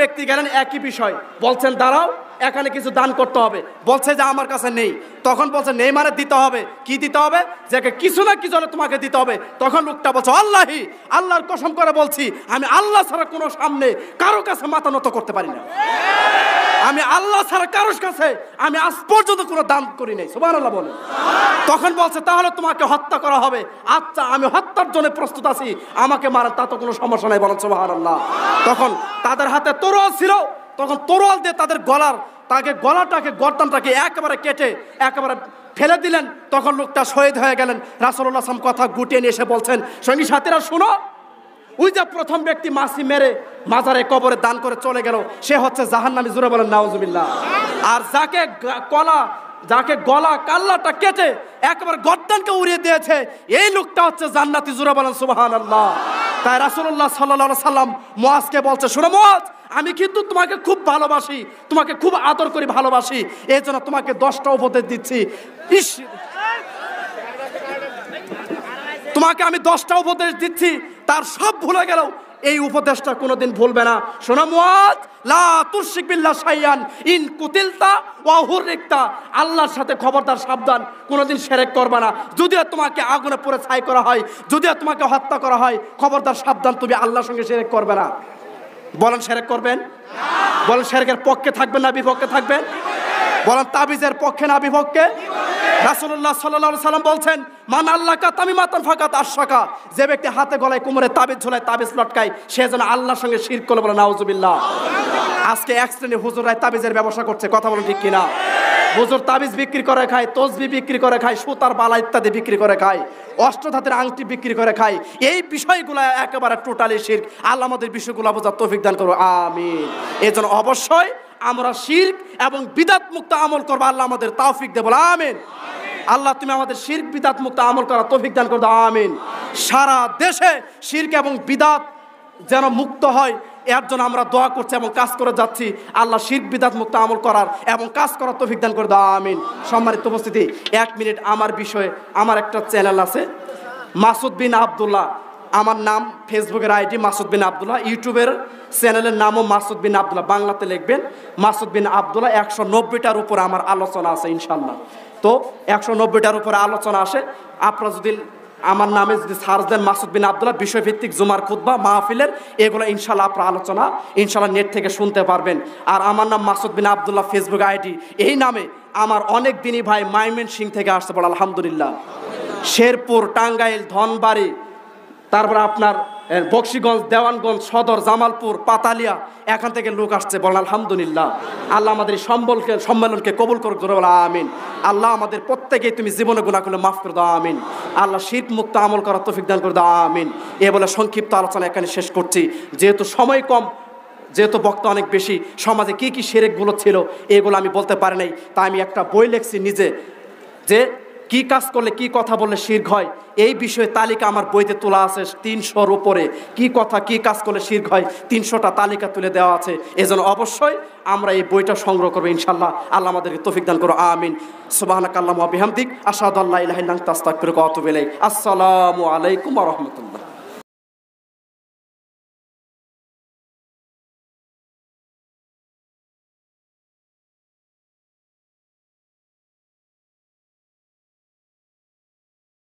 ব্যক্তি গেলেন, একই বিষয়, বলছেন দাঁড়াও, এখানে কিছু দান করতে হবে। বলছে যে আমার কাছে নেই। তখন বলছে নেই মানে দিতে হবে। কি দিতে হবে? যে কিছু না কিছু হলে তোমাকে দিতে হবে। তখন লোকটা বলছে, আল্লাহি, আল্লাহর কসম করে বলছি, আমি আল্লাহ ছাড়া কোনো সামনে কারো কাছে মাথা নত করতে পারি না। আমি আল্লাহ ছাড়া কারোর কাছে আমি আজ পর্যন্ত কোনো দান করি নাই, সুবহানাল্লাহ বলে। তখন বলছে তাহলে তোমাকে হত্যা করা হবে। আচ্ছা, আমি হত্যার জন্য প্রস্তুত আছি, আমাকে মারেন, তা তো কোনো সমস্যা নাই, বলেন সুবহানাল্লাহ। তখন তাদের হাতে তরোয়াল ছিল, তখন তরোয়াল দিয়ে তাদের গলাটাকে গর্দানটাকে একেবারে কেটে একেবারে ফেলে দিলেন। তখন লোকটা শহীদ হয়ে গেলেন। রাসূলুল্লাহ সাল্লাল্লাহু আলাইহি ওয়াসাল্লাম কথা গুটিয়ে নিয়ে এসে বলছেন, সঙ্গী সাথীরা শুনো, ওই যে প্রথম ব্যক্তি মাছি মেরে মাজারে কবরে দান করে চলে গেল, সে হচ্ছে জাহান্নামী, জোরে বলেন নাউজুবিল্লাহ। আর যাকে গলা কাল্লাটা কেটে একেবারে গর্দানকে উড়িয়ে দিয়েছে, এই লোকটা হচ্ছে জান্নাতি, জোরে বলেন সুবহানাল্লাহ। তাই রাসূলুল্লাহ সাল্লাল্লাহু আলাইহি ওয়াসাল্লাম মুআজকে বলছে, শোনো মুআজ, আমি কিন্তু তোমাকে খুব ভালোবাসি, তোমাকে খুব আদর করি, ভালোবাসি, এই জন্য তোমাকে 10টা উপদেশ দিচ্ছি। তোমাকে আমি 10টা উপদেশ দিচ্ছি, তার সব ভুলে গেল, এই উপদেশটা কোনোদিন ভুলবে না। শোনো মুআজ, লা তুশরিক বিল্লাহ শাইআন ইন কুতিলতা ওয়া হুররিকতা, আল্লাহর সাথে খবরদার সাবধান, কোনোদিন শিরক করবে না। যদিও তোমাকে আগুনে পুড়ে ছাই করা হয়, যদিও তোমাকে হত্যা করা হয়, খবরদার সাবধান, তুমি আল্লাহর সঙ্গে শিরক করবে না। বলেন শিরক করবেন? বলেন শিরকের পক্ষে থাকবেন না বিপক্ষে থাকবেন? বলেন তাবিজের পক্ষে না বিপক্ষে? রাসূলুল্লাহ সাল্লাল্লাহু আলাইহি ওয়াসাল্লাম বলছেন, মান আল্লাকা তামিমাতান ফাকাত আশরাকা, যে ব্যক্তি হাতে গলায় কোমরে তাবিজ ঝোলায়, তাবিজ লটকায়, সে যেন আল্লাহর সঙ্গে শিরক করে, বলে নাউজুবিল্লাহ। আজকে এক শ্রেণীর হুজুররাই তাবিজের ব্যবসা করছে, কথা বলেন ঠিক কিনা? হুজুর তাবিজ বিক্রি করে খায়, তসবিহ বিক্রি করে খায়, সুতার বালা ইত্যাদি বিক্রি করে খায়, অষ্টধাতুর আংটি বিক্রি করে খায়। এই বিষয়গুলো একেবারে টোটালি শিরক। আল্লাহ আমাদের বিষয়গুলো বোঝার তৌফিক দান করো, আমিন। এজন্য অবশ্যই আমরা শিরক এবং বিদআত মুক্ত আমল করব, আল্লাহ আমাদের তৌফিক দে, বলো আমিন। আল্লাহ তুমি আমাদের শিরক বিদআত মুক্ত আমল করার তৌফিক দান করো, আমিন। সারা দেশে শিরক এবং বিদআত যেন মুক্ত হয়, এর জন্য আমরা দোয়া করছি এবং কাজ করে যাচ্ছি। আল্লাহ শিরক বিদআত মুক্ত আমল করার এবং কাজ করার তৌফিক দান করে দাও, আমিন। সম্মানিত উপস্থিতি, 1 মিনিট আমার বিষয়ে, আমার একটা চ্যানেল আছে মাসুদ বিন আব্দুল্লাহ, আমার নাম, ফেসবুকের আইডি মাসুদ বিন আব্দুল্লাহ, ইউটিউবের চ্যানেলের নামও মাসুদ বিন আব্দুল্লাহ, বাংলাতে লিখবেন মাসুদ বিন আব্দুল্লাহ। 190টার উপরে আমার আলোচনা আছে ইনশাল্লাহ। তো 190টার উপরে আলোচনা আসে, আপনারা যদি আমার নামে যদি সার্চ দেন মাসুদ বিন আব্দুল্লাহ, বিষয়ভিত্তিক জুমার খুতবা, মাহফিলের, এগুলো ইনশাল্লাহ আপনার আলোচনা ইনশাল্লাহ নেট থেকে শুনতে পারবেন। আর আমার নাম মাসুদ বিন আব্দুল্লাহ, ফেসবুক আইডি। এই নামে আমার অনেক দিনই ভাই ময়মনসিংহ থেকে আসতে পারে, আলহামদুলিল্লাহ, শেরপুর, টাঙ্গাইল, ধনবাড়ি, তারপর আপনার বক্সিগঞ্জ, দেওয়ানগঞ্জ, সদর, জামালপুর, পাতালিয়া, এখান থেকে লোক আসছে, বলেন আলহামদুলিল্লাহ। আল্লাহ আমাদের এই সম্মেলনকে কবুল করুক, জোরে বলো আমিন। আল্লাহ আমাদের প্রত্যেকেই তুমি জীবনে গুনাহগুলো মাফ করে দাও, আমিন। আল্লাহ শিরক মুক্ত আমল করার তৌফিক দান করে দাও, আমিন। এ বলে সংক্ষিপ্ত আলোচনা এখানে শেষ করছি, যেহেতু সময় কম, যেহেতু বক্তা অনেক বেশি, সমাজে কি কি শিরকগুলো ছিল এগুলো আমি বলতে পারি নাই। তাই আমি একটা বই লিখছি নিজে, যে কি কাজ করলে কি কথা বললে শিরক হয়, এই বিষয়ে তালিকা আমার বইতে তোলা আছে 300-র উপরে। কি কথা কি কাজ করলে শিরক হয় 300টা তালিকা তুলে দেওয়া আছে। এজন্য অবশ্যই আমরা এই বইটা সংগ্রহ করবো ইনশাল্লাহ। আল্লাহ আমাদেরকে তৌফিক দান করো, আমিন। সুবহানাকাল্লাহুম্মা ওয়া বিহামদিক, আশহাদু আল্লা ইলাহা ইল্লা আনতা, আস্তাগফিরুকা ওয়া আতুবু ইলাইক। আসসালামু আলাইকুম ওয়া রাহমাতুল্লাহ।